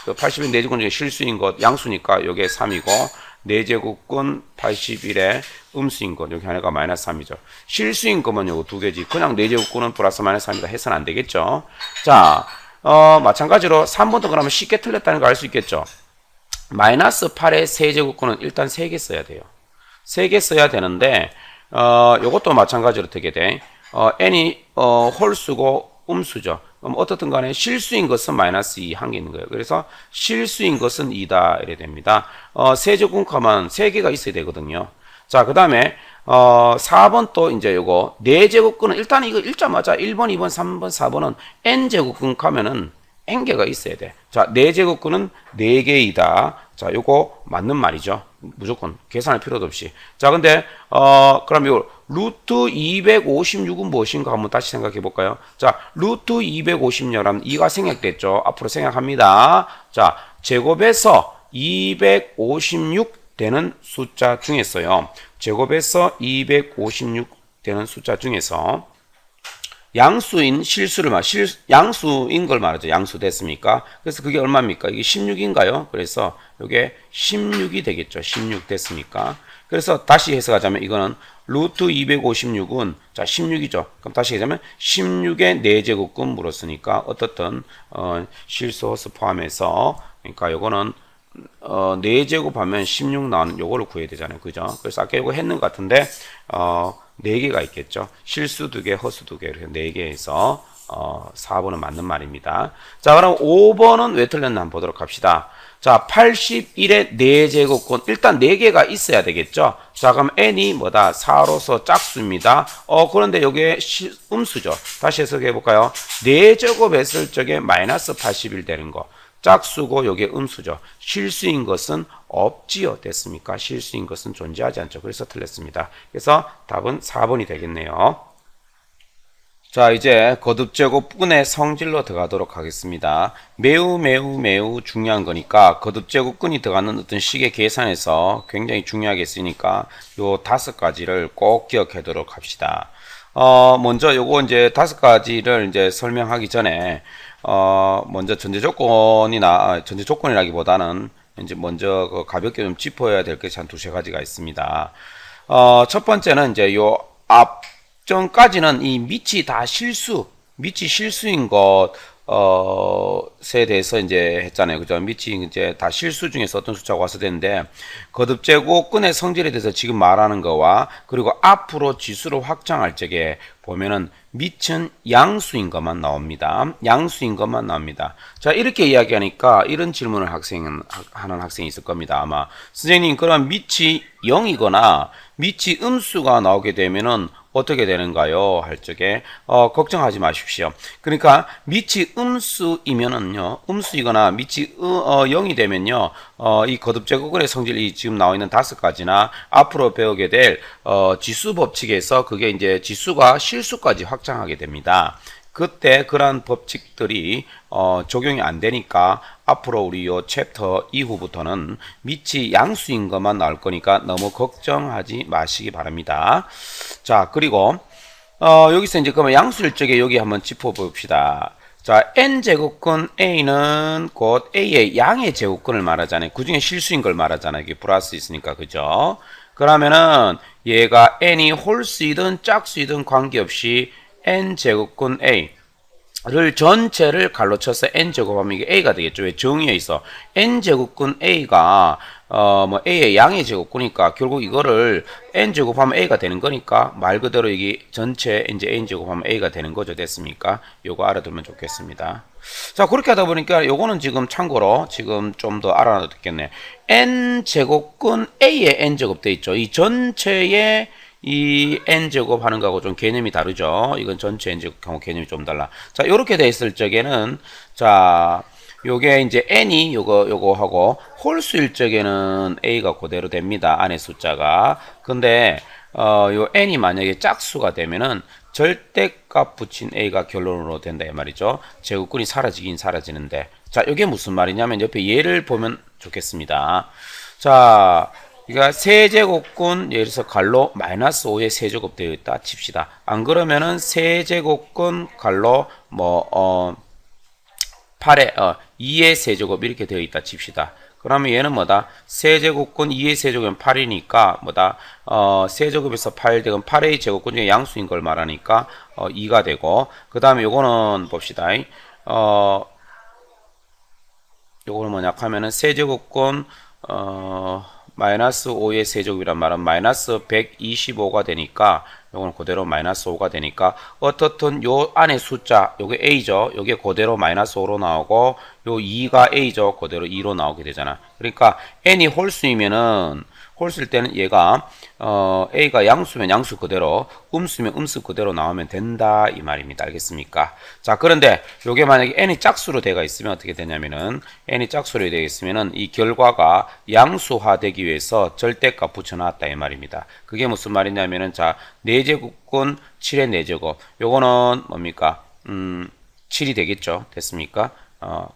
그 81 4제곱근 중에 실수인 것 양수니까 여기에 3이고 4제곱근 81의 음수인 것, 여기 하나가 마이너스 3이죠. 실수인 것만 요거 2개지. 그냥 4제곱근은 플러스 마이너스 3이다 해서는 안 되겠죠. 자, 마찬가지로 3번도 그러면 쉽게 틀렸다는 거 알 수 있겠죠. 마이너스 8의 세제곱근은 일단 3개 써야 돼요. 3개 써야 되는데, 요것도 마찬가지로 되게 돼. n이, 홀수고 음수죠. 그럼 어떻든 간에 실수인 것은 마이너스 2 한 개 있는 거예요. 그래서 실수인 것은 2다 이래 됩니다. 세제곱근은 3개가 있어야 되거든요. 자, 그 다음에 4번 또 이제 요거 4제곱근은 일단 이거 읽자마자 1번, 2번, 3번, 4번은 n제곱근 하면은 n개가 있어야 돼. 자, 4제곱근은 4개이다. 자, 요거 맞는 말이죠. 무조건 계산할 필요도 없이. 자, 근데 그럼 요 루트 256은 무엇인가 한번 다시 생각해 볼까요? 자, 루트 256이라면 2가 생략됐죠. 앞으로 생략합니다. 자, 제곱에서 256 되는 숫자 중에서요. 제곱해서 256 되는 숫자 중에서 양수인 실수를 양수인 걸 말하죠. 양수 됐습니까? 그래서 그게 얼마입니까? 이게 16인가요? 그래서 이게 16이 되겠죠. 16 됐습니까? 그래서 다시 해석하자면 이거는 루트 256은 자 16이죠. 그럼 다시 하자면 16의 4제곱근 물었으니까 어떻든 실수 호수 포함해서 그러니까 요거는 4제곱 하면 16 나오는 요거를 구해야 되잖아요. 그죠? 그래서 아까 이거 했는 것 같은데 4개가 있겠죠. 실수 2개, 허수 2개 이렇게 4개에서 4번은 맞는 말입니다. 자, 그럼 5번은 왜 틀렸나 한번 보도록 합시다. 자, 81의 4제곱근 일단 4개가 있어야 되겠죠. 자, 그럼 n이 뭐다? 4로서 짝수입니다. 그런데 요게 음수죠. 다시 해석해 볼까요? 4제곱 했을 적에 마이너스 81 되는 거. 짝수고 요게 음수죠. 실수인 것은 없지요. 됐습니까? 실수인 것은 존재하지 않죠. 그래서 틀렸습니다. 그래서 답은 4번이 되겠네요. 자, 이제 거듭제곱근의 성질로 들어가도록 하겠습니다. 매우 중요한 거니까 거듭제곱근이 들어가는 어떤 식의 계산에서 굉장히 중요하게 쓰니까 요 5가지를 꼭 기억하도록 합시다. 먼저 요거 이제 5가지를 이제 설명하기 전에 먼저 전제 조건이라기보다는 이제 먼저 가볍게 좀 짚어야 될 것이 한 2-3가지가 있습니다. 첫 번째는 이제 요 앞전까지는 이 밑이 다 밑이 실수인 것에 대해서 이제 했잖아요. 그죠? 밑이 이제 다 실수 중에서 어떤 숫자가 왔어야 되는데, 거듭제곱근의 성질에 대해서 지금 말하는 거와, 그리고 앞으로 지수로 확장할 적에 보면은 밑은 양수인 것만 나옵니다. 양수인 것만 나옵니다. 자, 이렇게 이야기하니까 이런 질문을 하는 학생이 있을 겁니다. 아마 선생님, 그럼 밑이 0이거나 밑이 음수가 나오게 되면은 어떻게 되는가요? 할 적에 걱정하지 마십시오. 그러니까 밑이 음수이면은요, 음수이거나 밑이 0이 되면요, 이 거듭제곱근의 성질이 지금 나와 있는 5가지나 앞으로 배우게 될 지수 법칙에서 그게 이제 지수가 실수까지 확장하게 됩니다. 그때 그러한 법칙들이 적용이 안 되니까 앞으로 우리 요 챕터 이후부터는 밑이 양수인 것만 나올 거니까 너무 걱정하지 마시기 바랍니다. 자, 그리고 여기서 이제 그러면 양수일 적에 여기 한번 짚어봅시다. 자, n제곱근 a는 곧 a의 양의 제곱근을 말하잖아요. 그 중에 실수인 걸 말하잖아요. 이게 플러스 있으니까, 그죠? 그러면은 얘가 n이 홀수이든 짝수이든 관계없이 n제곱근 a를 전체를 갈로 쳐서 n제곱하면 이게 a가 되겠죠. 왜? 정의에 있어. n제곱근 a가 a의 양의 제곱근이니까 결국 이거를 n제곱하면 a가 되는 거니까 말 그대로 이게 전체 이제 n제곱하면 a가 되는 거죠. 됐습니까? 요거 알아두면 좋겠습니다. 자, 그렇게 하다 보니까 요거는 지금 참고로 지금 좀 더 알아놔도 되겠네. n제곱근 a의 n제곱 돼 있죠. 이 전체의 이 n제곱 하는 거하고 좀 개념이 다르죠. 이건 전체 n제곱 경우 개념이 좀 달라. 자, 요렇게 돼 있을 적에는 자, 요게 이제 n이 요거 하고 홀수일 적에는 a가 그대로 됩니다. 안에 숫자가. 근데 요 n이 만약에 짝수가 되면은 절대값 붙인 a가 결론으로 된다 이 말이죠. 제곱근이 사라지긴 사라지는데. 자, 요게 무슨 말이냐면 옆에 예를 보면 좋겠습니다. 자, 그러니까 세제곱근 예를 들어서 갈로 마이너스 5의 세제곱 되어 있다 칩시다. 안 그러면은 세제곱근 갈로 8의 2의 세제곱 이렇게 되어 있다 칩시다. 그러면 얘는 뭐다? 세제곱근 2의 세제곱은 8이니까 뭐다? 세제곱에서 8 되면 8의 제곱근 중에 양수인 걸 말하니까 2가 되고, 그 다음에 요거는 봅시다. 요거는 뭐냐 하면은 세제곱근 마이너스 5의 세제곱이란 말은 마이너스 125가 되니까 요거는 그대로 마이너스 5가 되니까 어떻든 요 안에 숫자 요게 a죠. 요게 그대로 마이너스 5로 나오고 요 2가 a죠. 그대로 2로 나오게 되잖아. 그러니까 n이 홀수이면은 홀수일 때는 얘가 a가 양수면 양수 그대로, 음수면 음수 그대로 나오면 된다 이 말입니다. 알겠습니까? 자, 그런데 요게 만약에 n이 짝수로 되어 있으면 어떻게 되냐면은 n이 짝수로 되어 있으면은 이 결과가 양수화 되기 위해서 절대값 붙여놨다 이 말입니다. 그게 무슨 말이냐면은 자, 4제곱근 7의 4제곱 요거는 뭡니까? 7이 되겠죠. 됐습니까?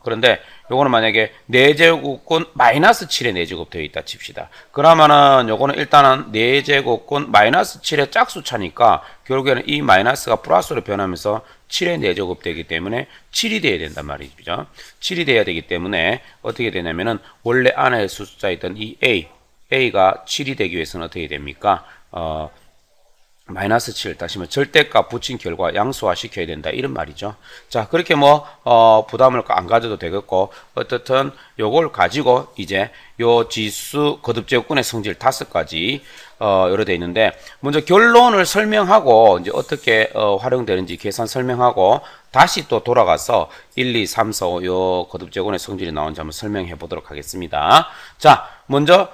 그런데 요거는 만약에 4제곱근 마이너스 7의 4제곱 되어 있다 칩시다. 그러면은 요거는 일단은 4제곱근 마이너스 7의 짝수차니까 결국에는 이 마이너스가 플러스로 변하면서 7의 4제곱 되기 때문에 7이 돼야 된단 말이죠. 7이 돼야 되기 때문에 어떻게 되냐면은 원래 안에 숫자있던 이 A가 7이 되기 위해서는 어떻게 됩니까? 마이너스 7 다시면 절대값 붙인 결과 양수화 시켜야 된다 이런 말이죠. 자, 그렇게 부담을 안 가져도 되겠고, 어떻든 요걸 가지고 이제 요 지수 거듭제곱근의 성질 5가지 요래 돼 있는데, 먼저 결론을 설명하고 이제 어떻게 활용되는지 계산 설명하고 다시 또 돌아가서 1, 2, 3, 4, 5 요 거듭제곱근의 성질이 나오는지 한번 설명해 보도록 하겠습니다. 자, 먼저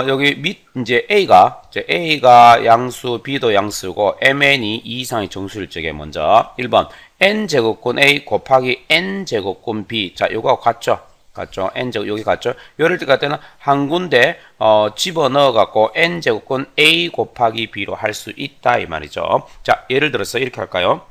여기 이제 A가 양수, B도 양수고, MN이 2 이상의 정수일 적에 먼저 1번, N제곱근 A 곱하기 N제곱근 B. 자, 요거하고 같죠? N제곱, 여기 같죠? 요럴 때는 한 군데, 집어넣어 갖고 N제곱근 A 곱하기 B로 할 수 있다, 이 말이죠. 자, 예를 들어서 이렇게 할까요?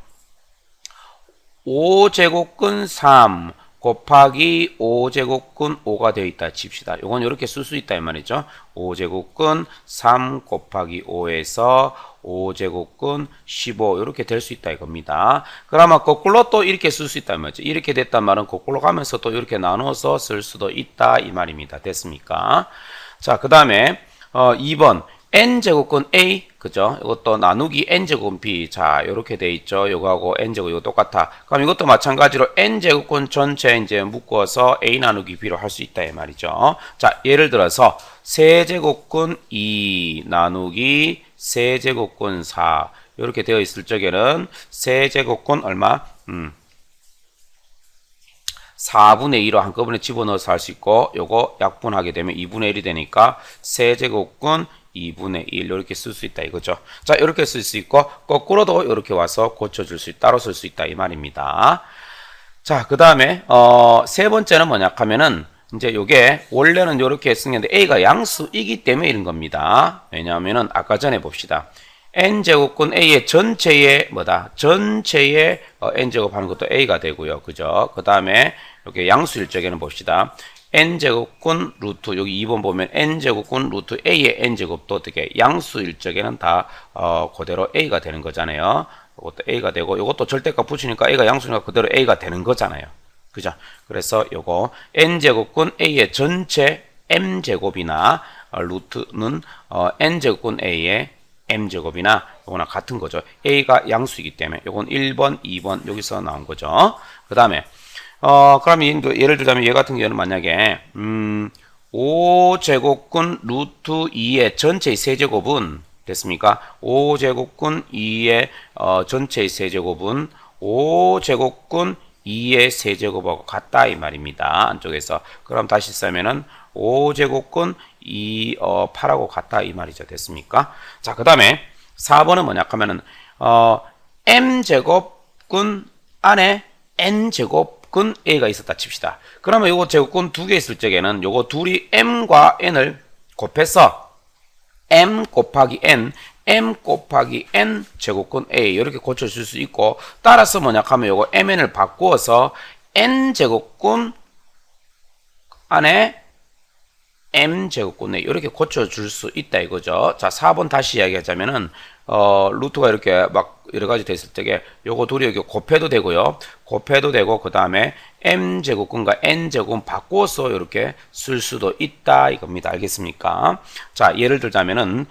5제곱근 3. 곱하기 5제곱근 5가 되어 있다 칩시다. 요건 이렇게 쓸 수 있다 이 말이죠. 5제곱근 3 곱하기 5에서 5제곱근 15 이렇게 될 수 있다 이겁니다. 그러면 거꾸로 또 이렇게 쓸 수 있다 이 말이죠. 이렇게 됐단 말은 거꾸로 가면서 또 이렇게 나눠서 쓸 수도 있다 이 말입니다. 됐습니까? 자, 그 다음에 2번 n제곱근 a, 그죠? 이것도 나누기 n제곱근 b. 자, 요렇게 돼 있죠. 요거하고 n제곱 이거 똑같아. 그럼 이것도 마찬가지로 n제곱근 전체 이제 묶어서 a 나누기 b로 할 수 있다 이 말이죠. 자, 예를 들어서 세제곱근 2 나누기 세제곱근 4 요렇게 되어 있을 적에는 세제곱근 얼마? 4분의 2로 한꺼번에 집어넣어서 할 수 있고, 요거 약분하게 되면 2분의 1이 되니까 세제곱근 2분의 1 이렇게 쓸 수 있다 이거죠. 자, 이렇게 쓸 수 있고 거꾸로도 이렇게 와서 고쳐줄 수 따로 쓸 수 있다 이 말입니다. 자, 그 다음에 세 번째는 뭐냐 하면은 이제 요게 원래는 이렇게 쓰는데 A가 양수이기 때문에 이런 겁니다. 왜냐하면은 아까 전에 봅시다. n제곱근 A의 전체의 전체의 n제곱 하는 것도 A가 되고요. 그죠? 그 다음에 이렇게 양수일 적에는 봅시다. n제곱근 루트, 여기 2번 보면 n제곱근 루트 A의 n제곱도 어떻게 양수일 적에는 다 그대로 A가 되는 거잖아요. 이것도 A가 되고, 이것도 절대값 붙이니까 A가 양수니까 그대로 A가 되는 거잖아요. 그죠? 그래서 요거 n제곱근 A의 전체 m제곱이나 루트는 n제곱근 A의 m제곱이나 요거나 같은 거죠. A가 양수이기 때문에 요건 1번, 2번 여기서 나온 거죠. 그 다음에 그러면 예를 들자면 얘 같은 경우는 만약에 5제곱근 루트 2의 전체의 세제곱은 됐습니까? 5제곱근 2의 전체의 세제곱은 5제곱근 2의 세제곱하고 같다 이 말입니다. 안쪽에서. 그럼 다시 쓰면은 5제곱근 2, 8하고 같다 이 말이죠. 됐습니까? 자, 그 다음에 4번은 뭐냐 하면은 m제곱근 안에 n제곱근 a가 있었다 칩시다. 그러면 요거 제곱근 두 개 있을 적에는 요거 둘이 m과 n을 곱해서 m 곱하기 n 제곱근 a 이렇게 고쳐줄 수 있고, 따라서 뭐냐 하면 요거 mn을 바꾸어서 n제곱근 안에 m제곱근 a 이렇게 고쳐줄 수 있다 이거죠. 자, 4번 다시 이야기하자면은 루트가 이렇게 막 여러 가지 됐을 적에 요거 둘이 여기 곱해도 되고요. 곱해도 되고, 그 다음에 m제곱근과 n제곱은 바꿔서 이렇게 쓸 수도 있다 이겁니다. 알겠습니까? 자, 예를 들자면은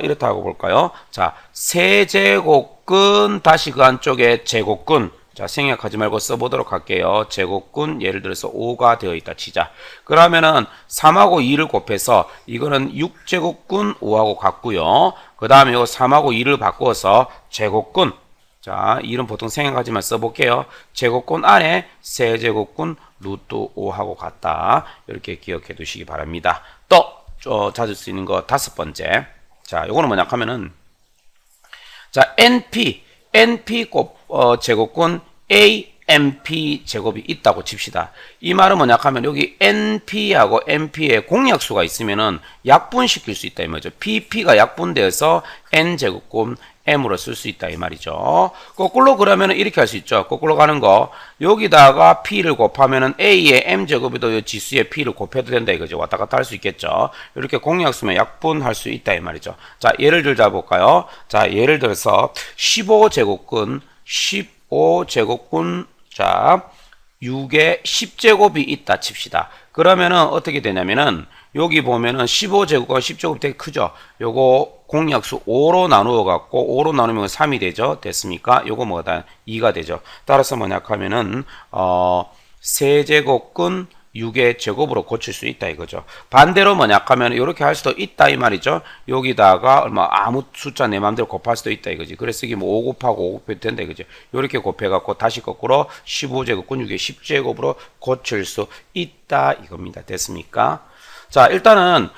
이렇다고 볼까요? 자, 세제곱근 다시 그 안쪽에 제곱근. 자, 생략하지 말고 써보도록 할게요. 제곱근 예를 들어서 5가 되어 있다 치자. 그러면은 3하고 2를 곱해서 이거는 6제곱근 5하고 같고요. 그 다음에 요 3하고 2를 바꿔서 제곱근. 자, 이름 보통 생략하지만 써볼게요. 제곱근 안에 세제곱근 루트 5하고 같다. 이렇게 기억해 두시기 바랍니다. 또 찾을 수 있는 거 5번째. 자, 요거는 뭐냐 하면은 자, NP 제곱근 NP 제곱이 있다고 칩시다. 이 말은 뭐냐 하면 여기 NP하고 NP의 공약수가 있으면은 약분시킬 수 있다 이 말이죠. PP가 약분되어서 N제곱분 M으로 쓸 수 있다 이 말이죠. 거꾸로 그러면은 이렇게 할 수 있죠. 거꾸로 가는 거 여기다가 P를 곱하면은 A의 M제곱에도 이 지수의 P를 곱해도 된다 이거죠. 왔다 갔다 할 수 있겠죠. 이렇게 공약수면 약분할 수 있다 이 말이죠. 자, 예를 들자 볼까요? 자, 예를 들어서 15제곱근 자 6에 10제곱이 있다 칩시다. 그러면은 어떻게 되냐면은 여기 보면은 15제곱과 10제곱 되게 크죠. 요거 공약수 5로 나누어 갖고 5로 나누면 3이 되죠. 됐습니까? 요거 뭐다? 2가 되죠. 따라서 뭐냐 하면은 세제곱근 6의 제곱으로 고칠 수 있다 이거죠. 반대로 뭐냐 하면 이렇게 할 수도 있다 이 말이죠. 여기다가 아무 숫자 내 마음대로 곱할 수도 있다 이거지. 그래서 이게 뭐 5 곱하고 5 곱해도 된다 이거지. 이렇게 곱해 갖고 다시 거꾸로 15제곱근 6의 10제곱으로 고칠 수 있다 이겁니다. 됐습니까? 자, 일단은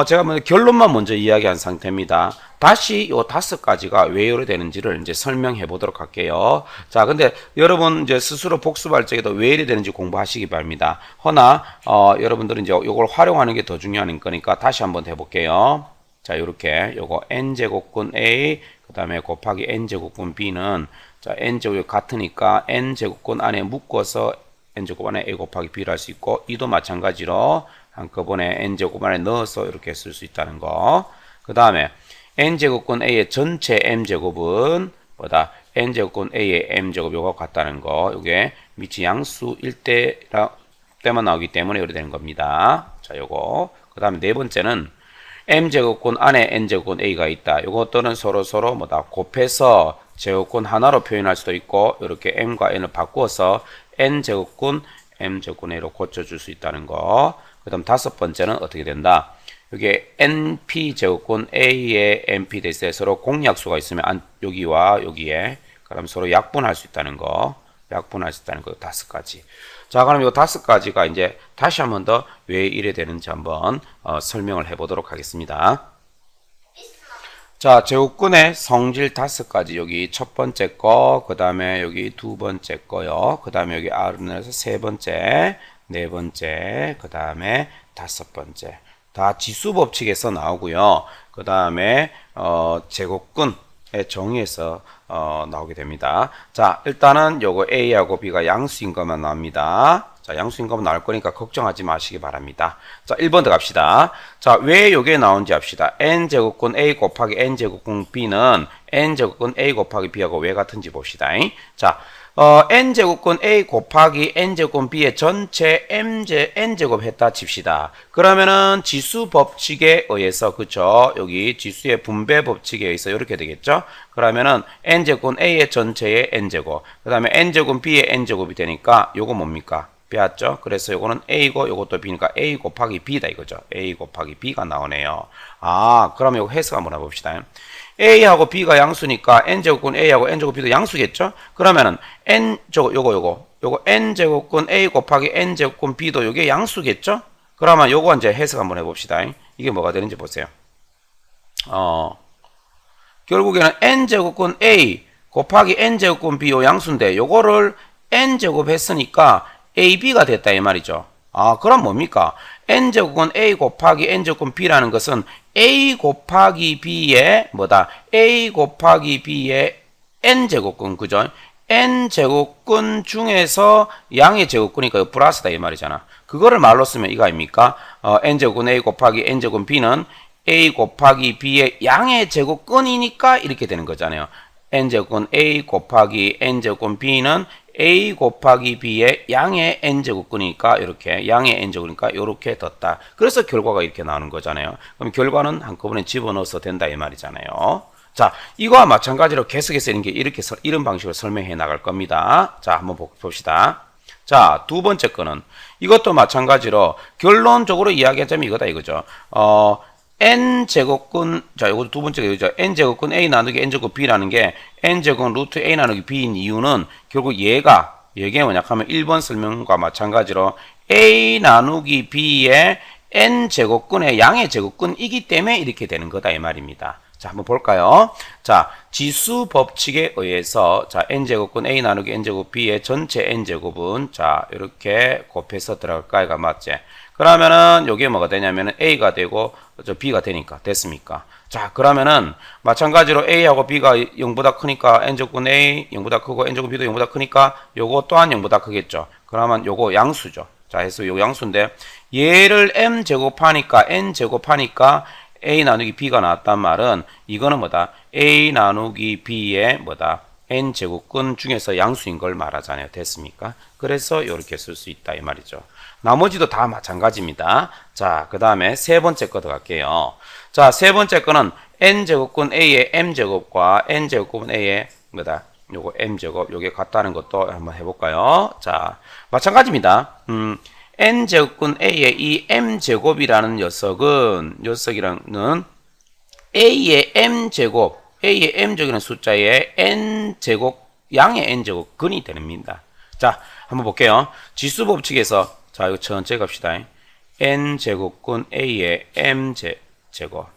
제가 먼저 결론만 먼저 이야기한 상태입니다. 다시 요 5가지가 왜 이래 되는지를 이제 설명해 보도록 할게요. 자, 근데 여러분 이제 스스로 복습할 적에도 왜 이래 되는지 공부하시기 바랍니다. 허나 여러분들은 이제 요걸 활용하는 게 더 중요한 거니까 다시 한번 해 볼게요. 자, 요렇게 요거 n제곱근 A 그다음에 곱하기 n제곱근 B는 자, n제곱이 같으니까 n제곱근 안에 묶어서 n제곱 안에 A 곱하기 B를 할 수 있고 이도 마찬가지로 한꺼번에 n제곱 안에 넣어서 이렇게 쓸 수 있다는 거. 그 다음에 n제곱근 A의 전체 m제곱은 뭐다? n제곱근 A의 m제곱 요거 같다는 거. 요게 밑이 양수일 때만 나오기 때문에 이렇게 되는 겁니다. 자, 요거. 그 다음에 네 번째는 m제곱근 안에 n제곱근 A가 있다. 요것들은 서로 뭐다? 곱해서 제곱근 하나로 표현할 수도 있고 이렇게 m과 n을 바꾸어서 n제곱근 m제곱근 A로 고쳐줄 수 있다는 거. 그 다음 5번째는 어떻게 된다? 여기에 NP 제곱근 A의 NP 대신에 서로 공약수가 있으면 여기와 여기에 그럼 서로 약분할 수 있다는 거. 약분할 수 있다는 거 5가지. 자, 그럼 이 5가지가 이제 다시 한번 더 왜 이래 되는지 한번 설명을 해보도록 하겠습니다. 자, 제곱근의 성질 5가지. 여기 첫 번째 거, 그 다음에 여기 두 번째 거요. 그 다음에 여기 R에서 세 번째, 네 번째, 그 다음에 5번째. 다 지수 법칙에서 나오고요. 그 다음에 제곱근의 정의에서 나오게 됩니다. 자, 일단은 요거 A하고 B가 양수인 것만 나옵니다. 자, 양수인 것만 나올 거니까 걱정하지 마시기 바랍니다. 자, 1번 더 갑시다. 자, 왜 요게 나온지 합시다. n제곱근 A 곱하기 n제곱근 B는 n제곱근 A 곱하기 B하고 왜 같은지 봅시다. 자, n제곱근 A 곱하기 n제곱근 B의 전체 n제곱 했다 칩시다. 그러면은 지수 법칙에 의해서, 그쵸? 여기 지수의 분배 법칙에 의해서 이렇게 되겠죠? 그러면은 n제곱근 A의 전체의 n제곱, 그 다음에 n제곱근 B의 n제곱이 되니까 요거 뭡니까? 배웠죠? 그래서 요거는 A고 요것도 B니까 A 곱하기 B다 이거죠. A 곱하기 B가 나오네요. 아, 그러면 요거 해석 한번 해봅시다. A하고 B가 양수니까 n제곱근 A하고 n제곱 B도 양수겠죠? 그러면은 요거 n제곱근 A 곱하기 n제곱근 B도 요게 양수겠죠? 그러면 요거 이제 해석 한번 해봅시다. 이게 뭐가 되는지 보세요. 결국에는 n제곱근 A 곱하기 n제곱근 B 요 양수인데 요거를 n제곱 했으니까 AB가 됐다 이 말이죠. 아, 그럼 뭡니까? n제곱은 A 곱하기 n제곱은 B라는 것은 A 곱하기 B의 뭐다? A 곱하기 B의 n제곱근, 그죠? n제곱근 중에서 양의 제곱근이니까 플러스다 이 말이잖아. 그거를 말로 쓰면 이거 아닙니까? n제곱은 A 곱하기 n제곱은 B는 A 곱하기 B의 양의 제곱근이니까 이렇게 되는 거잖아요. n제곱은 A 곱하기 n제곱은 B는 A 곱하기 B의 양의 n제곱근이니까 이렇게 양의 n제곱이니까 이렇게 뒀다. 그래서 결과가 이렇게 나오는 거잖아요. 그럼 결과는 한꺼번에 집어넣어서 된다 이 말이잖아요. 자, 이거와 마찬가지로 계속해서 이런 방식으로 설명해 나갈 겁니다. 자, 한번 봅시다. 자, 두 번째 거는 이것도 마찬가지로 결론적으로 이야기하자면 이거다 이거죠. n제곱근, 자, 이것도 두 번째가 이거죠. n제곱근 A 나누기 n제곱 B라는 게 n제곱 루트 A 나누기 B인 이유는 결국 이게 뭐냐 하면 1번 설명과 마찬가지로 A 나누기 B의 n제곱근의 양의 제곱근이기 때문에 이렇게 되는 거다 이 말입니다. 자, 한번 볼까요? 자, 지수 법칙에 의해서 자, n제곱근 a 나누기 n제곱 b의 전체 n제곱은 자, 이렇게 곱해서 들어갈까요가 맞지? 그러면은 요게 뭐가 되냐면은 a가 되고 저 b가 되니까 됐습니까? 자, 그러면은 마찬가지로 a하고 b가 0보다 크니까 n제곱근 a 0보다 크고 n제곱 b도 0보다 크니까 요거 또한 0보다 크겠죠. 그러면 요거 양수죠. 자, 해서 요 양수인데 얘를 m 제곱하니까 n 제곱하니까 a 나누기 b가 나왔단 말은 이거는 뭐다? a 나누기 b의 뭐다? n 제곱근 중에서 양수인 걸 말하잖아요. 됐습니까? 그래서 이렇게 쓸 수 있다 이 말이죠. 나머지도 다 마찬가지입니다. 자, 그 다음에 세 번째 거 들어갈게요. 자, 세 번째 거는 n 제곱근 a의 m 제곱과 n 제곱근 a의 뭐다? 요거 m 제곱 요게 같다는 것도 한번 해볼까요? 자, 마찬가지입니다. n제곱근 a의 이 m제곱이라는 녀석이라는 a의 m제곱, a의 m제곱이라는 숫자의 n제곱, 양의 n제곱 근이 됩니다. 자, 한번 볼게요. 지수 법칙에서, 자, 이거 전체 갑시다. n제곱근 a의 m제곱,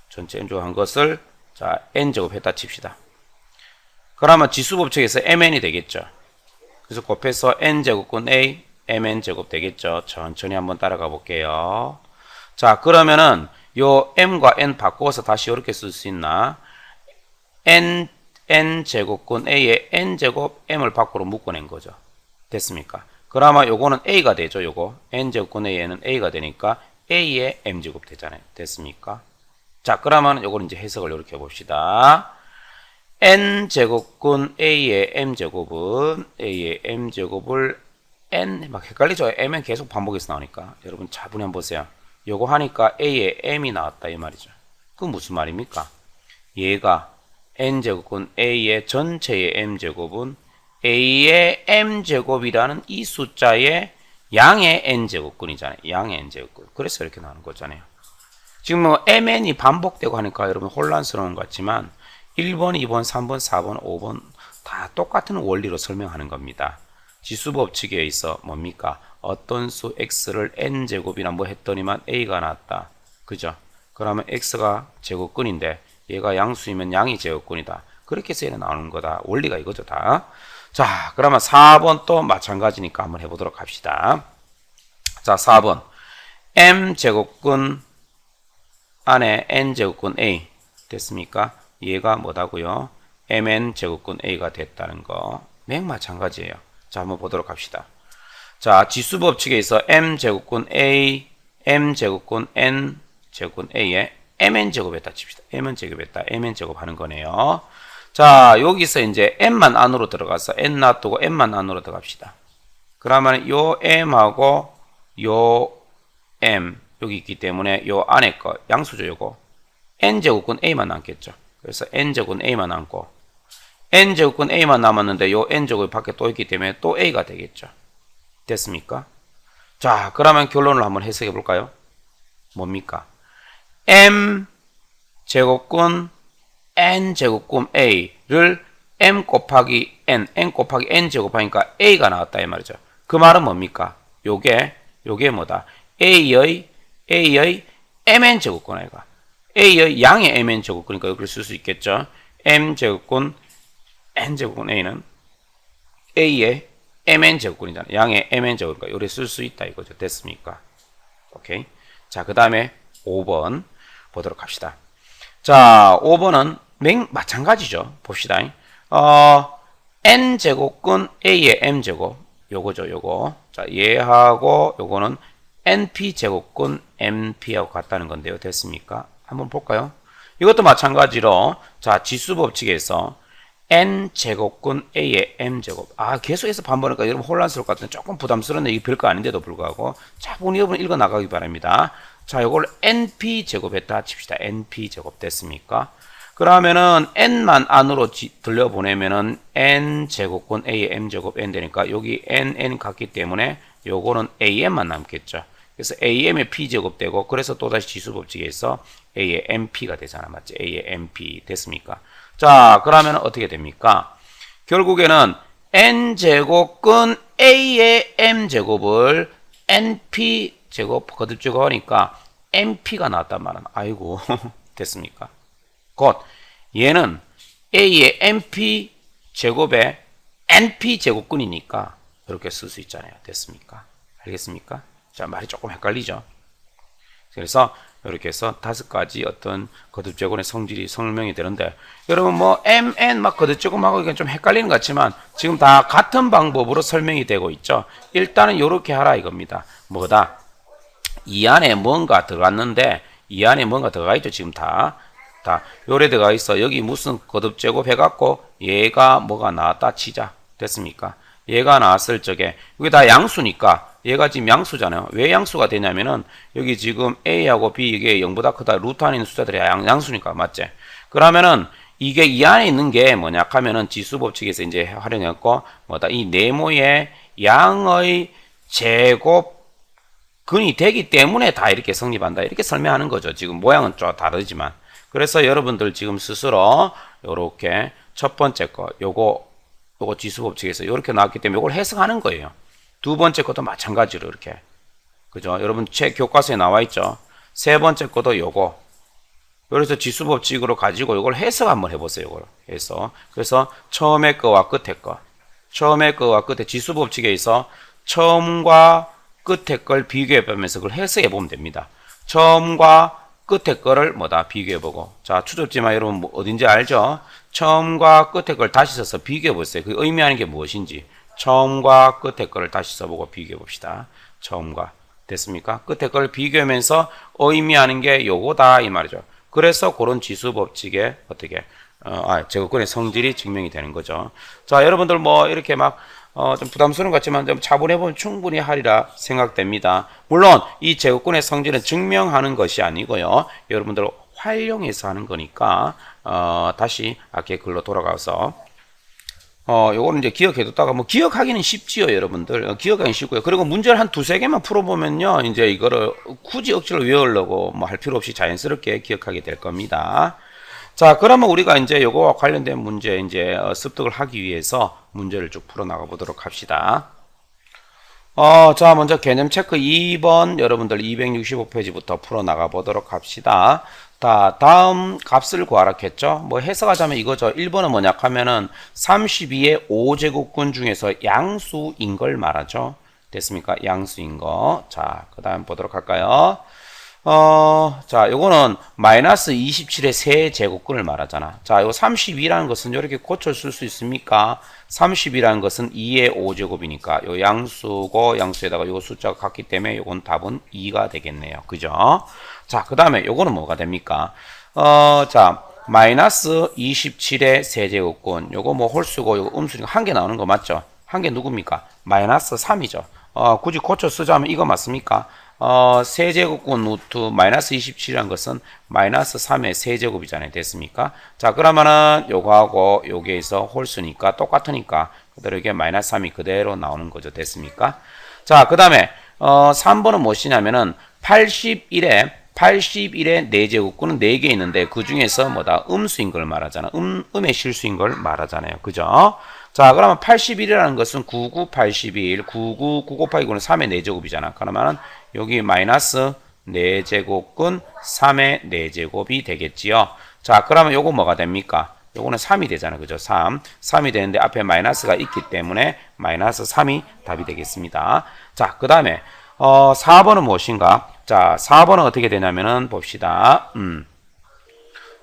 전체 n제곱 한 것을, 자, n제곱 했다 칩시다. 그러면 지수 법칙에서 mn이 되겠죠. 그래서 곱해서 n제곱근 a, mn제곱 되겠죠. 천천히 한번 따라가 볼게요. 자, 그러면은 요 m과 n 바꿔서 다시 이렇게 쓸 수 있나? n제곱근 a의 n제곱 m을 밖으로 묶어낸 거죠. 됐습니까? 그러면 요거는 a가 되죠. 요거 n제곱근 a에는 a가 되니까 a의 m제곱 되잖아요. 됐습니까? 자, 그러면 요거는 이제 해석을 이렇게 해봅시다. n제곱근 a의 m제곱은 a의 m제곱을 n 막 헷갈리죠. m은 계속 반복해서 나오니까 여러분 차분히 한번 보세요. 요거 하니까 a의 m이 나왔다 이 말이죠. 그 무슨 말입니까? 얘가 n제곱은 a의 전체의 m제곱은 a의 m제곱이라는 이 숫자의 양의 n제곱근이잖아요. 양의 n제곱근. 그래서 이렇게 나오는 거잖아요. 지금 뭐 mn이 반복되고 하니까 여러분 혼란스러운 것 같지만 1번, 2번, 3번, 4번, 5번 다 똑같은 원리로 설명하는 겁니다. 지수 법칙에 있어 뭡니까? 어떤 수 x를 n제곱이나 뭐 했더니만 a가 나왔다. 그죠? 그러면 x가 제곱근인데 얘가 양수이면 양이 제곱근이다. 그렇게 해서 얘는 나오는 거다. 원리가 이거죠 다. 자, 그러면 4번 또 마찬가지니까 한번 해보도록 합시다. 자, 4번 m제곱근 안에 n제곱근 a 됐습니까? 얘가 뭐다고요? mn제곱근 a가 됐다는 거. 맨 마찬가지예요. 자, 한번 보도록 합시다. 자, 지수 법칙에 있어 m제곱근 a, m제곱근 n, 제곱근 a에 mn제곱했다 칩시다. mn제곱했다. mn제곱 하는 거네요. 자, 여기서 이제 m만 안으로 들어가서 n 놔두고 m만 안으로 들어갑시다. 그러면 요 m하고 요 m 여기 있기 때문에 요 안에 거 양수죠 요거. n제곱근 a만 남겠죠. 그래서 n제곱근 a만 남고 n제곱근 a만 남았는데 요 n제곱이 밖에 또 있기 때문에 또 a가 되겠죠. 됐습니까? 자, 그러면 결론을 한번 해석해 볼까요? 뭡니까? m제곱근 n제곱근 a를 m 곱하기 n 곱하기 n 제곱하니까 a가 나왔다 이 말이죠. 그 말은 뭡니까? 요게 뭐다? a의 mn 제곱근 아이가 a의 양의 mn 제곱근이니까 여기를 쓸 수 있겠죠. m제곱근 n제곱근 a는 a의 mn 제곱근이잖아요. 양의 mn 제곱근이니까 요리 쓸 수 있다 이거죠. 됐습니까? 오케이. 자, 그 다음에 5번 보도록 합시다. 자, 5번은 마찬가지죠. 봅시다. n제곱근 a의 m제곱 요거죠. 요거. 자, 얘하고 요거는 np제곱근 mp하고 같다는 건데요. 됐습니까? 한번 볼까요? 이것도 마찬가지로 자, 지수 법칙에서 n제곱근 a의 m제곱. 아, 계속해서 반복하니까 여러분 혼란스러울 것 같은데 조금 부담스럽네. 이게 별거 아닌데도 불구하고 차분히 여러분 읽어 나가기 바랍니다. 자, 요걸 np제곱 했다 칩시다. np제곱 됐습니까? 그러면은 n만 안으로 들려보내면은 n제곱근 a의 m제곱 n 되니까 여기 n 같기 때문에 요거는 am만 남겠죠. 그래서 am의 p제곱 되고 그래서 또다시 지수 법칙에서 a의 mp가 되잖아. 맞지? a의 mp 됐습니까? 자, 그러면 어떻게 됩니까? 결국에는 n제곱근 a의 m제곱을 np제곱 거듭제곱 하니까 mp가 나왔단 말은 아이고 됐습니까? 곧 얘는 A의 np 제곱에 np 제곱근이니까 이렇게 쓸 수 있잖아요. 됐습니까? 알겠습니까? 자, 말이 조금 헷갈리죠? 그래서 이렇게 해서 5가지 어떤 거듭제곱의 성질이 설명이 되는데, 여러분 뭐 mn 막 거듭제곱하고 이게 좀 헷갈리는 것 같지만 지금 다 같은 방법으로 설명이 되고 있죠. 일단은 이렇게 하라 이겁니다. 뭐다? 이 안에 뭔가 들어갔는데, 이 안에 뭔가 들어가 있죠. 지금 다 요래 들어가 있어. 여기 무슨 거듭제곱 해갖고 얘가 뭐가 나왔다 치자. 됐습니까? 얘가 나왔을 적에 여기 다 양수니까 얘가 지금 양수잖아요. 왜 양수가 되냐면은 여기 지금 A하고 B 이게 0보다 크다 루트 안에 있는 숫자들이 양수니까 맞지? 그러면은 이게 이 안에 있는 게 뭐냐 하면은 지수 법칙에서 이제 활용했고 뭐다 이 네모의 양의 제곱 근이 되기 때문에 다 이렇게 성립한다. 이렇게 설명하는 거죠. 지금 모양은 좀 다르지만. 그래서 여러분들 지금 스스로 요렇게 첫 번째 거 요거 지수 법칙에서 이렇게 나왔기 때문에 이걸 해석하는 거예요. 두 번째 것도 마찬가지로 이렇게. 그죠? 여러분 책 교과서에 나와 있죠. 세 번째 것도 요거. 그래서 지수 법칙으로 가지고 이걸 해석 한번 해보세요. 이걸 해서. 그래서 처음에 거와 끝에 거. 처음에 거와 끝에 지수 법칙에 있어 처음과 끝에 걸 비교해 보면서 그걸 해석해 보면 됩니다. 처음과 끝에 거를 뭐다 비교해 보고. 자, 추적지만 여러분 뭐 어딘지 알죠? 처음과 끝에 걸 다시 써서 비교해 보세요. 그 의미하는 게 무엇인지. 처음과 끝에 거를 다시 써보고 비교해 봅시다. 처음과. 됐습니까? 끝에 걸 비교하면서 의미하는 게 요거다 이 말이죠. 그래서 그런 지수 법칙에 어떻게 제곱근의 성질이 증명이 되는 거죠. 자, 여러분들 뭐 이렇게 막 좀 부담스러운 것 같지만 좀 차분해보면 충분히 하리라 생각됩니다. 물론 이 제곱근의 성질은 증명하는 것이 아니고요. 여러분들 활용해서 하는 거니까 다시 아까 글로 돌아가서 요거는 이제 기억해뒀다가 뭐 기억하기는 쉽지요, 여러분들. 기억하기 쉽고요. 그리고 문제를 한 두세 개만 풀어보면요. 이제 이거를 굳이 억지로 외우려고 뭐 할 필요 없이 자연스럽게 기억하게 될 겁니다. 자, 그러면 우리가 이제 요거와 관련된 문제 이제 습득을 하기 위해서 문제를 쭉 풀어나가 보도록 합시다. 자, 먼저 개념 체크 2번 여러분들 265페이지부터 풀어나가 보도록 합시다. 자, 다음 값을 구하라 했죠. 뭐 해석하자면 이거죠. 1번은 뭐냐 하면은 32의 5제곱근 중에서 양수인 걸 말하죠. 됐습니까? 양수인 거. 자, 그 다음 보도록 할까요? 자, 요거는 마이너스 27의 세제곱근을 말하잖아. 자, 요 32라는 것은 이렇게 고쳐 쓸 수 있습니까? 30이라는 것은 2의 5제곱이니까 요 양수고 양수에다가 요 숫자가 같기 때문에 요건 답은 2가 되겠네요. 그죠? 자, 그 다음에 요거는 뭐가 됩니까? 자, 마이너스 27의 세제곱근. 요거 뭐 홀수고 요거 음수니까 한 개 나오는 거 맞죠? 한 개 누굽니까? 마이너스 3이죠. 굳이 고쳐 쓰자면 이거 맞습니까? 세제곱근 루트 마이너스 27이라는 것은 마이너스 3의 세제곱이잖아요. 됐습니까? 자, 그러면은 요거하고 여기에서 홀수니까 똑같으니까 그대로 이게 마이너스 3이 그대로 나오는 거죠. 됐습니까? 자, 그 다음에 3번은 무엇이냐면은 81의 4제곱근은 4개 있는데 그 중에서 뭐다? 음수인 걸 말하잖아. 음의 실수인 걸 말하잖아요. 그죠? 자, 그러면 81이라는 것은 99, 81, 99, 9 곱하기 9는 3의 4제곱이잖아. 그러면은 여기 마이너스 4제곱근 3의 4제곱이 되겠지요. 자, 그러면 요거 뭐가 됩니까? 요거는 3이 되잖아. 그죠? 3이 되는데 앞에 마이너스가 있기 때문에 마이너스 3이 답이 되겠습니다. 자, 그 다음에 4번은 무엇인가? 자, 4번은 어떻게 되냐면은 봅시다.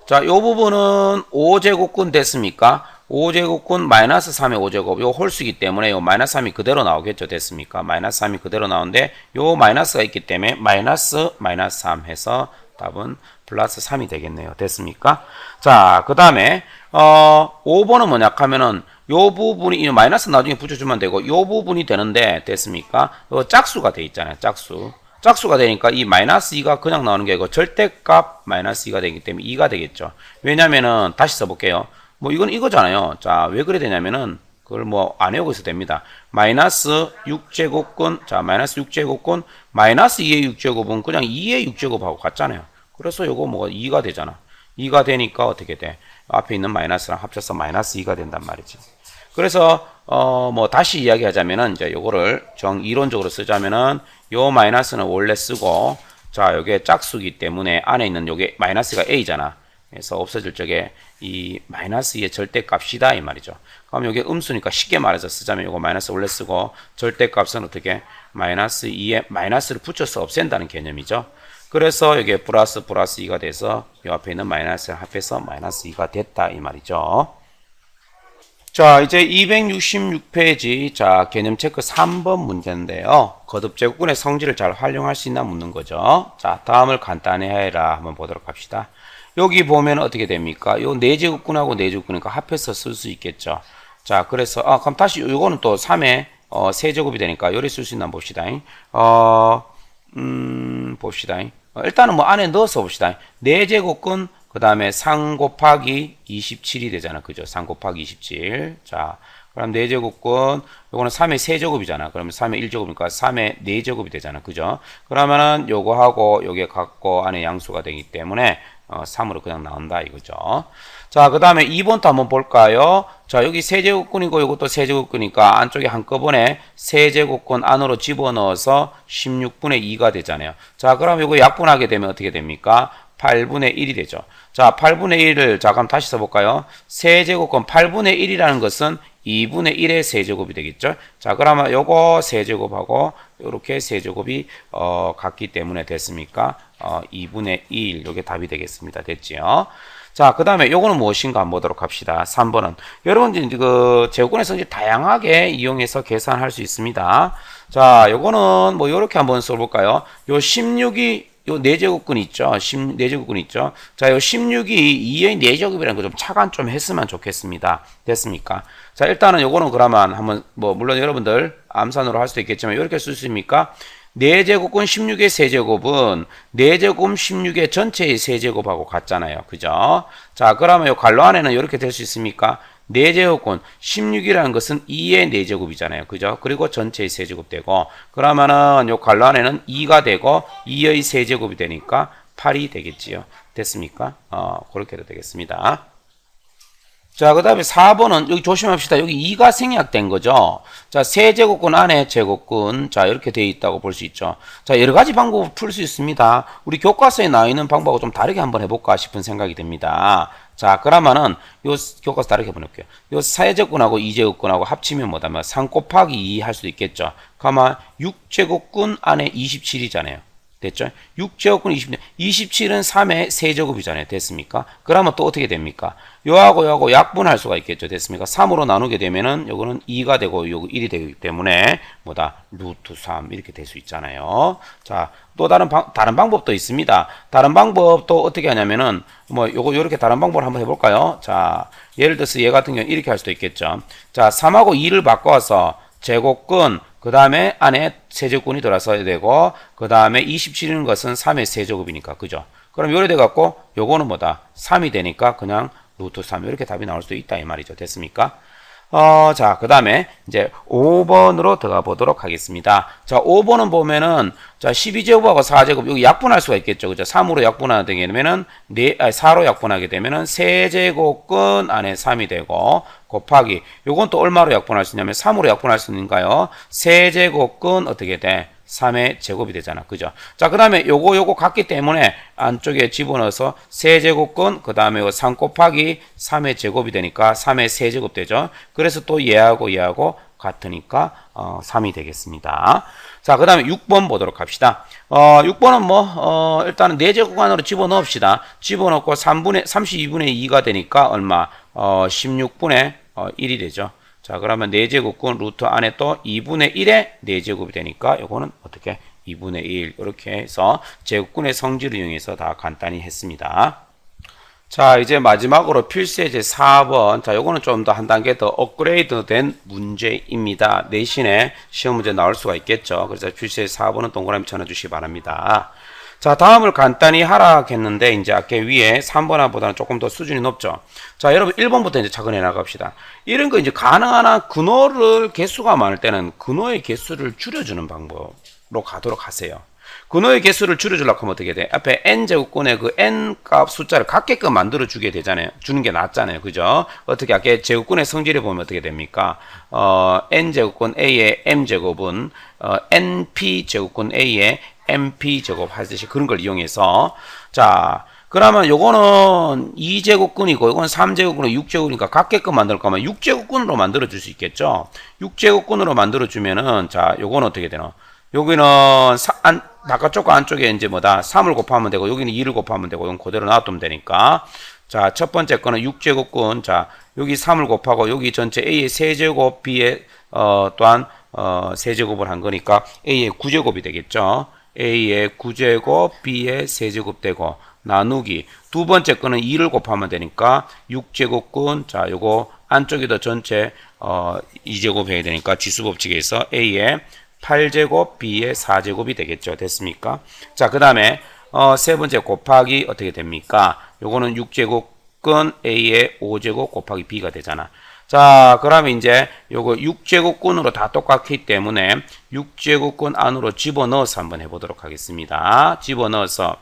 자, 요 부분은 5제곱근 됐습니까? 5제곱근 마이너스 3의 5제곱 요 홀수이기 때문에 요 마이너스 3이 그대로 나오겠죠. 됐습니까? 마이너스 3이 그대로 나오는데 요 마이너스가 있기 때문에 마이너스 3 해서 답은 플러스 3이 되겠네요. 됐습니까? 자, 그 다음에 5번은 뭐냐 하면은 요 부분이 마이너스 나중에 붙여주면 되고 요 부분이 되는데 됐습니까? 요 짝수가 돼 있잖아요. 짝수가 되니까 이 마이너스 2가 그냥 나오는 게 아니고 절대값 마이너스 2가 되기 때문에 2가 되겠죠. 왜냐면은 다시 써볼게요. 뭐 이건 이거잖아요. 자, 왜 그래 되냐면은 그걸 뭐 안 외우고 있어도 됩니다. 마이너스 6제곱근 자, 마이너스 6제곱근 마이너스 2의 6제곱은 그냥 2의 6제곱하고 같잖아요. 그래서 요거 뭐가 2가 되잖아. 2가 되니까 어떻게 돼? 앞에 있는 마이너스랑 합쳐서 마이너스 2가 된단 말이지. 그래서 뭐 다시 이야기하자면은 이제 요거를 이론적으로 쓰자면은 요 마이너스는 원래 쓰고 자, 요게 짝수기 때문에 안에 있는 요게 마이너스가 a잖아. 해서 없어질 적에 이 마이너스 2의 절대값이다 이 말이죠. 그럼 이게 음수니까 쉽게 말해서 쓰자면 이거 마이너스 원래 쓰고 절대값은 어떻게 마이너스 2에 마이너스를 붙여서 없앤다는 개념이죠. 그래서 이게 플러스 2가 돼서 이 앞에 있는 마이너스를 합해서 마이너스 2가 됐다 이 말이죠. 자, 이제 266페이지, 자, 개념 체크 3번 문제인데요. 거듭 제곱근의 성질을 잘 활용할 수 있나 묻는 거죠. 자, 다음을 간단히 해라 한번 보도록 합시다. 여기 보면 어떻게 됩니까? 요 4제곱근하고 4제곱근이니까 합해서 쓸 수 있겠죠. 자, 그래서, 그럼 다시 요거는 또 3의, 세제곱이 되니까 요리 쓸 수 있나 봅시다. 봅시다. 일단은 뭐 안에 넣어서 봅시다. 4제곱근, 그 다음에 3 곱하기 27이 되잖아. 그죠? 3 곱하기 27. 자, 그럼 4제곱근, 요거는 3의 세제곱이잖아. 그러면 3의 1제곱이니까 3의 4제곱이 되잖아. 그죠? 그러면은 요거하고 요게 같고 안에 양수가 되기 때문에 3으로 그냥 나온다 이거죠. 자, 그 다음에 2번도 한번 볼까요? 자, 여기 세제곱근이고 요것도 세제곱근이니까 안쪽에 한꺼번에 세제곱근 안으로 집어넣어서 16분의 2가 되잖아요. 자, 그럼 요거 약분하게 되면 어떻게 됩니까? 8분의 1이 되죠. 자, 8분의 1을, 자, 그럼 다시 써볼까요? 세제곱근 8분의 1이라는 것은 2분의 1의 세제곱이 되겠죠. 자, 그러면 요거 세제곱하고 요렇게 세제곱이, 같기 때문에 됐습니까? 2분의 1, 요게 답이 되겠습니다. 됐지요? 자, 그 다음에 요거는 무엇인가 한번 보도록 합시다. 3번은. 여러분, 이제 그 제곱근의 성질 다양하게 이용해서 계산할 수 있습니다. 자, 요거는 뭐 요렇게 한번 써볼까요? 요 16이 요 4제곱근 있죠. 4제곱근 있죠. 자, 요 16이 2의 4제곱이라는 거 좀 차관 좀 했으면 좋겠습니다. 됐습니까? 자, 일단은 요거는 그러면 한번, 뭐, 물론 여러분들 암산으로 할 수도 있겠지만, 이렇게 쓸 수 있습니까? 4제곱근 16의 세제곱은 4제곱 16의 전체의 세제곱하고 같잖아요. 그죠? 자, 그러면 요 괄호 안에는 이렇게 될 수 있습니까? 4제곱근 16이라는 것은 2의 4제곱이잖아요. 그죠? 그리고 전체의 세제곱 되고, 그러면은 요 괄호 안에는 2가 되고 2의 세제곱이 되니까 8이 되겠지요. 됐습니까? 그렇게 해도 되겠습니다. 자, 그 다음에 4번은 여기 조심합시다. 여기 2가 생략된 거죠. 자, 세제곱근 안에 제곱근. 자, 이렇게 되어 있다고 볼 수 있죠. 자, 여러 가지 방법을 풀 수 있습니다. 우리 교과서에 나와 있는 방법하고 좀 다르게 한번 해볼까 싶은 생각이 듭니다. 자, 그러면은 요 교과서 다르게 해볼게요. 요 세제곱근하고 2제곱근하고 합치면 뭐다면 3 곱하기 2 할 수도 있겠죠. 그러면 6제곱근 안에 27이잖아요. 됐죠? 6제곱근 27은 3의 세제곱이잖아요. 됐습니까? 그러면 또 어떻게 됩니까? 요하고 약분할 수가 있겠죠. 됐습니까? 3으로 나누게 되면은 요거는 2가 되고 요거 1이 되기 때문에 뭐다? 루트 3 이렇게 될 수 있잖아요. 자, 또 다른 방법도 있습니다. 다른 방법도 어떻게 하냐면은 뭐 요거 요렇게 다른 방법을 한번 해볼까요? 자, 예를 들어서 얘 같은 경우는 이렇게 할 수도 있겠죠. 자, 3하고 2를 바꿔서 제곱근 그 다음에 안에 세제곱근이 들어서야 되고, 그 다음에 27이라는 것은 3의 세제곱이니까, 그죠? 그럼 요래 돼갖고, 요거는 뭐다? 3이 되니까 그냥 루트 3, 이렇게 답이 나올 수 있다, 이 말이죠. 됐습니까? 자, 그 다음에 이제 5번으로 들어가 보도록 하겠습니다. 자, 5번은 보면은, 자, 12제곱하고 4제곱, 여기 약분할 수가 있겠죠. 그죠? 3으로 약분하게 되면은, 4로 약분하게 되면은, 세제곱근 안에 3이 되고, 곱하기, 요건 또 얼마로 약분할 수 있냐면, 3으로 약분할 수 있는가요? 세제곱근 어떻게 돼? 3의 제곱이 되잖아. 그죠? 자, 그 다음에 요거 같기 때문에 안쪽에 집어넣어서 세제곱근, 그 다음에 3 곱하기 3의 제곱이 되니까 3의 세제곱 되죠. 그래서 또 얘하고 같으니까 3이 되겠습니다. 자, 그 다음에 6번 보도록 합시다. 6번은 일단은 4제곱 안으로 집어넣읍시다. 집어넣고 32분의 2가 되니까 얼마? 16분의 1이 되죠. 자, 그러면 4제곱근 루트 안에 또 2분의 1의 4제곱이 되니까 요거는 어떻게? 2분의 1 이렇게 해서 제곱근의 성질을 이용해서 다 간단히 했습니다. 자, 이제 마지막으로 필수예제 4번. 자, 요거는 좀 더 한 단계 더 업그레이드 된 문제입니다. 내신에 시험 문제 나올 수가 있겠죠. 그래서 필수예제 4번은 동그라미 쳐놔주시기 바랍니다. 자, 다음을 간단히 하라 했는데, 이제 아까 위에 3번보다는 조금 더 수준이 높죠. 자, 여러분 1번부터 이제 작은해 나갑시다. 이런 거 이제 가능한 한 근호를 개수가 많을 때는 근호의 개수를 줄여주는 방법으로 가도록 하세요. 근호의 개수를 줄여주려고 하면 어떻게 돼? 앞에 n제곱근의 그 n 값 숫자를 같게끔 만들어 주게 되잖아요. 주는 게 낫잖아요. 그죠? 어떻게 아까 제곱근의 성질을 보면 어떻게 됩니까? n제곱근 a의 m제곱은 np제곱근 a의 mp 제곱 하듯이 그런 걸 이용해서 자, 그러면 요거는 2제곱근이고 요건 3제곱근이고 6제곱이니까 같게끔 만들 거면 6제곱근으로 만들어 줄 수 있겠죠. 6제곱근으로 만들어 주면은 자, 요건 어떻게 되나? 여기는 바깥쪽과 안쪽에 이제 뭐다? 3을 곱하면 되고 여기는 2를 곱하면 되고 이건 그대로 놔두면 되니까. 자, 첫 번째 거는 6제곱근. 자, 여기 3을 곱하고 여기 전체 A의 세제곱 B의 또한 세제곱을 한 거니까 A의 9제곱이 되겠죠. A의 9제곱 B의 세제곱 되고 나누기 두 번째 거는 2를 곱하면 되니까 6제곱근. 자, 요거 안쪽에도 전체 2제곱 해야 되니까 지수법칙에서 A의 8제곱 B의 4제곱이 되겠죠. 됐습니까? 자, 그 다음에 세 번째 곱하기 어떻게 됩니까? 요거는 6제곱근 A의 5제곱 곱하기 B가 되잖아. 자, 그러면 이제 요거 6제곱근으로 다 똑같기 때문에 6제곱근 안으로 집어넣어서 한번 해보도록 하겠습니다. 집어넣어서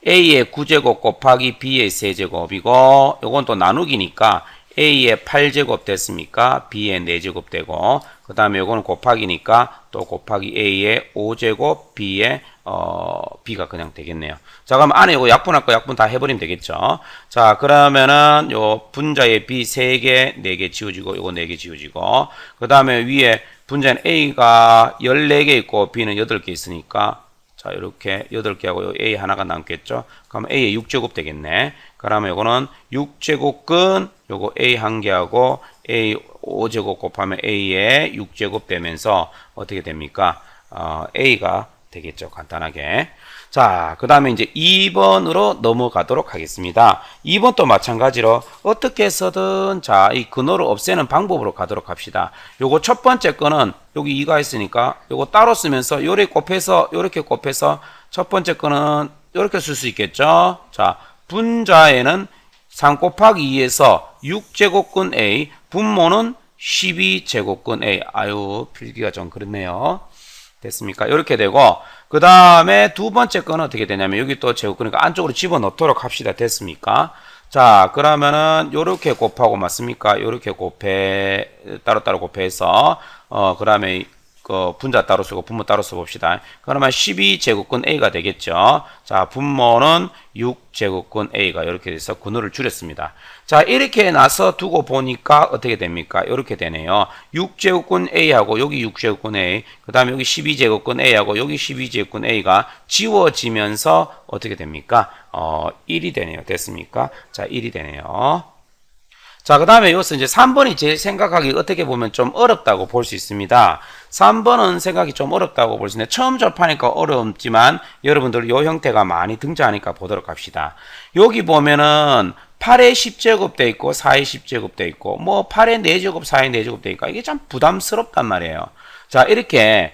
A의 9제곱 곱하기 B의 세제곱이고 요건 또 나누기니까 A의 8제곱 됐습니까? B의 4제곱 되고 그 다음에 요거는 곱하기니까 또 곱하기 A의 5제곱 B의 B가 그냥 되겠네요. 자, 그럼 안에 요거 약분할 거 약분 다 해버리면 되겠죠. 자, 그러면은 요 분자의 B 3개, 4개 지워지고 요거 4개 지워지고 그 다음에 위에 분자는 A가 14개 있고 B는 8개 있으니까 자, 이렇게 8개하고 요 A 하나가 남겠죠. 그럼 A의 6제곱 되겠네. 그러면 요거는 6제곱근 요거 A 한 개하고 A 5제곱 곱하면 A의 6제곱 되면서 어떻게 됩니까? A가 되겠죠. 간단하게. 자, 그 다음에 이제 2번으로 넘어가도록 하겠습니다. 2번 또 마찬가지로 어떻게 해서든 자, 이 근호를 없애는 방법으로 가도록 합시다. 요거 첫 번째 거는 여기 2가 있으니까 요거 따로 쓰면서 요렇게 곱해서 첫 번째 거는 요렇게 쓸 수 있겠죠. 자, 분자에는 3 곱하기 2에서 6제곱근 A, 분모는 12제곱근 A. 아유, 필기가 좀 그렇네요. 됐습니까? 이렇게 되고 그 다음에 두 번째 거는 어떻게 되냐면 여기 또 제곱근이니까 안쪽으로 집어넣도록 합시다. 됐습니까? 자, 그러면은 요렇게 곱하고 맞습니까? 요렇게 따로따로 곱해서 그 다음에 그 분자 따로 쓰고 분모 따로 써봅시다. 그러면 12제곱근 A가 되겠죠. 자, 분모는 6제곱근 A가 이렇게 돼서 근호를 줄였습니다. 자, 이렇게 나서 두고 보니까 어떻게 됩니까? 이렇게 되네요. 6제곱근 A하고 여기 6제곱근 A, 그 다음에 여기 12제곱근 A하고 여기 12제곱근 A가 지워지면서 어떻게 됩니까? 1이 되네요. 됐습니까? 자, 1이 되네요. 자, 그 다음에 여기서 이제 3번이 제일 생각하기 어떻게 보면 좀 어렵다고 볼 수 있습니다. 3번은 생각이 좀 어렵다고 볼 수 있는데 처음 접하니까 어렵지만 여러분들 요 형태가 많이 등장하니까 보도록 합시다. 여기 보면은 8의 10제곱 돼 있고 4의 10제곱 돼 있고 뭐 8의 4제곱 4의 4제곱 되니까 이게 참 부담스럽단 말이에요. 자, 이렇게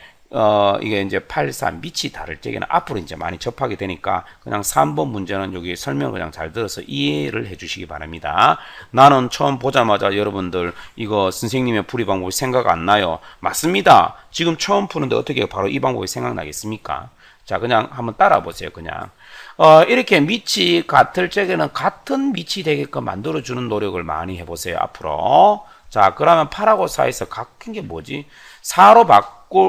이게 이제 8, 4 밑이 다를 적에는 앞으로 이제 많이 접하게 되니까 그냥 3번 문제는 여기 설명을 그냥 잘 들어서 이해를 해 주시기 바랍니다. 나는 처음 보자마자 여러분들 이거 선생님의 풀이 방법이 생각 안 나요. 맞습니다. 지금 처음 푸는데 어떻게 바로 이 방법이 생각나겠습니까? 자, 그냥 한번 따라 보세요. 그냥 이렇게 밑이 같을 적에는 같은 밑이 되게끔 만들어 주는 노력을 많이 해보세요. 앞으로. 자, 그러면 8하고 4에서 같은 게 뭐지? 4로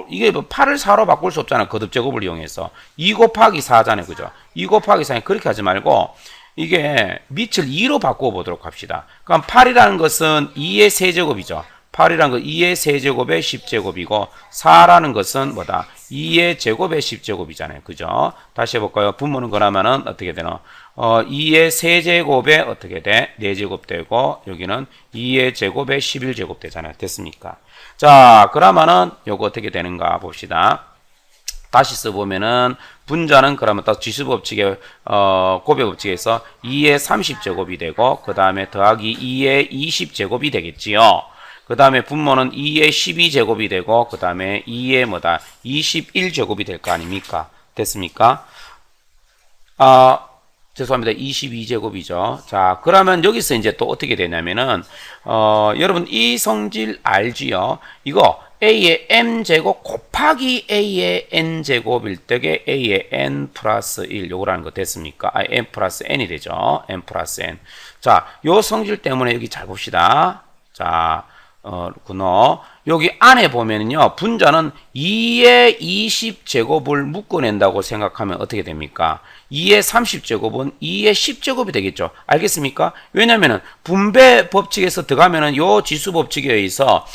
이게 뭐 8을 4로 바꿀 수 없잖아. 거듭제곱을 이용해서. 2 곱하기 4잖아요. 그죠? 2 곱하기 4는 그렇게 하지 말고 이게 밑을 2로 바꾸어 보도록 합시다. 그럼 8이라는 것은 2의 세제곱이죠. 8이라는 건 2의 세제곱의 10제곱이고 4라는 것은 뭐다? 2의 제곱의 10제곱이잖아요. 그죠? 다시 해볼까요? 분모는 그러면은 어떻게 되나? 2의 세제곱에 어떻게 돼? 4제곱 되고 여기는 2의 제곱에 11제곱 되잖아요. 됐습니까? 자, 그러면은 요거 어떻게 되는가 봅시다. 다시 써보면은 분자는 그러면 또 지수법칙의 곱해법칙에서 2의 30제곱이 되고 그 다음에 더하기 2의 20제곱이 되겠지요. 그 다음에 분모는 2의 12제곱이 되고 그 다음에 2의 뭐다 21제곱이 될 거 아닙니까? 됐습니까? 죄송합니다. 22제곱이죠. 자, 그러면 여기서 이제 또 어떻게 되냐면은 여러분 이 성질 알지요? 이거 A의 M제곱 곱하기 A의 N제곱일 때에 A의 N 플러스 1 요거라는 거 됐습니까? N 플러스 N이 되죠. N 플러스 N. 자, 요 성질 때문에 여기 잘 봅시다. 자, 근호. 여기 안에 보면은요, 분자는 2의 20제곱을 묶어낸다고 생각하면 어떻게 됩니까? 2의 30제곱은 2의 10제곱이 되겠죠. 알겠습니까? 왜냐면은 분배 법칙에서 들어가면은 요 지수 법칙에 의해서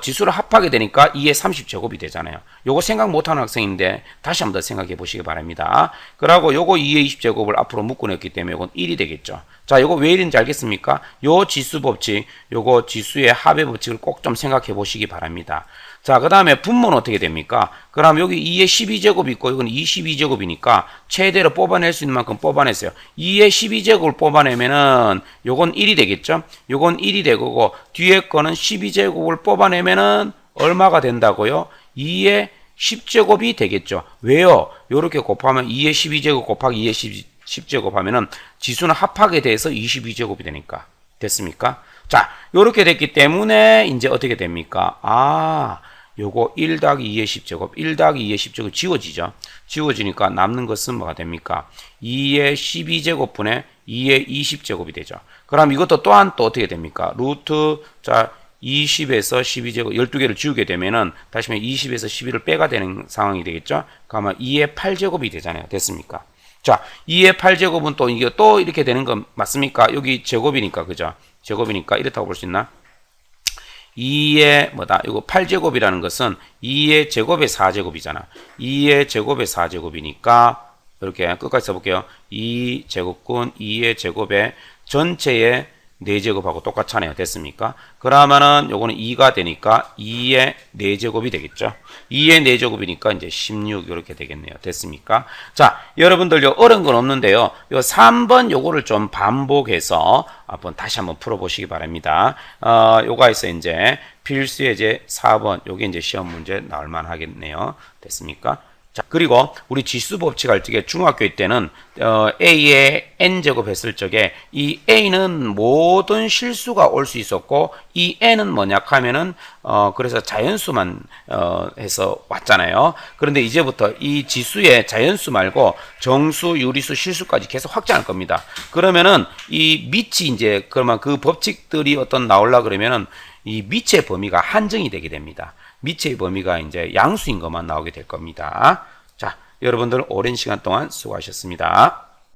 지수를 합하게 되니까 2의 30제곱이 되잖아요. 요거 생각 못하는 학생인데 다시 한번 더 생각해 보시기 바랍니다. 그리고 요거 2의 20제곱을 앞으로 묶어냈기 때문에 요건 1이 되겠죠. 자, 요거 왜 1인지 알겠습니까? 요 지수 법칙, 요거 지수의 합의 법칙을 꼭 좀 생각해 보시기 바랍니다. 자, 그 다음에 분모는 어떻게 됩니까? 그럼 여기 2의 12제곱이 있고, 이건 22제곱이니까 최대로 뽑아낼 수 있는 만큼 뽑아냈어요. 2의 12제곱을 뽑아내면은 요건 1이 되겠죠? 요건 1이 되고, 뒤에 거는 12제곱을 뽑아내면은 얼마가 된다고요? 2의 10제곱이 되겠죠. 왜요? 요렇게 곱하면 2의 12제곱 곱하기 2의 10제곱 하면은 지수는 합하게 돼서 22제곱이 되니까. 됐습니까? 자, 요렇게 됐기 때문에 이제 어떻게 됩니까? 아, 요거 1 더하기 2의 10제곱, 1 더하기 2의 10제곱 지워지죠. 지워지니까 남는 것은 뭐가 됩니까? 2의 12제곱분의 2의 20제곱이 되죠. 그럼 이것도 또한 또 어떻게 됩니까? 루트, 자, 20에서 12제곱, 12개를 지우게 되면은, 다시 말해 20에서 12를 빼가 되는 상황이 되겠죠? 그러면 2의 8제곱이 되잖아요. 됐습니까? 자, 2의 8제곱은 또 이게 또 이렇게 되는 건 맞습니까? 여기 제곱이니까, 그죠? 제곱이니까 이렇다고 볼 수 있나? 2의 뭐다? 이거 8제곱이라는 것은 2의 제곱의 4제곱이잖아. 2의 제곱의 4제곱이니까 이렇게 끝까지 써볼게요. 2제곱군 2의 제곱의 전체의 4제곱하고 똑같잖아요. 됐습니까? 그러면은 요거는 2가 되니까 2의 4제곱이 되겠죠. 2의 4제곱이니까 이제 16 이렇게 되겠네요. 됐습니까? 자, 여러분들 요 어려운 건 없는데요. 요 3번 요거를 좀 반복해서 다시 한번 풀어보시기 바랍니다. 요거에서 이제 필수 예제 4번 요게 이제 시험 문제 나올 만 하겠네요. 됐습니까? 자, 그리고 우리 지수 법칙 할 적에 중학교 때는 A의 N제곱 했을 적에 이 A는 모든 실수가 올 수 있었고 이 N은 뭐냐 하면은 그래서 자연수만 해서 왔잖아요. 그런데 이제부터 이 지수의 자연수 말고 정수, 유리수, 실수까지 계속 확장할 겁니다. 그러면은 이 밑이 이제 그러면 그 법칙들이 어떤 나오려 그러면은 이 밑의 범위가 한정이 되게 됩니다. 밑의 범위가 이제 양수인 것만 나오게 될 겁니다. 자, 여러분들 오랜 시간 동안 수고하셨습니다.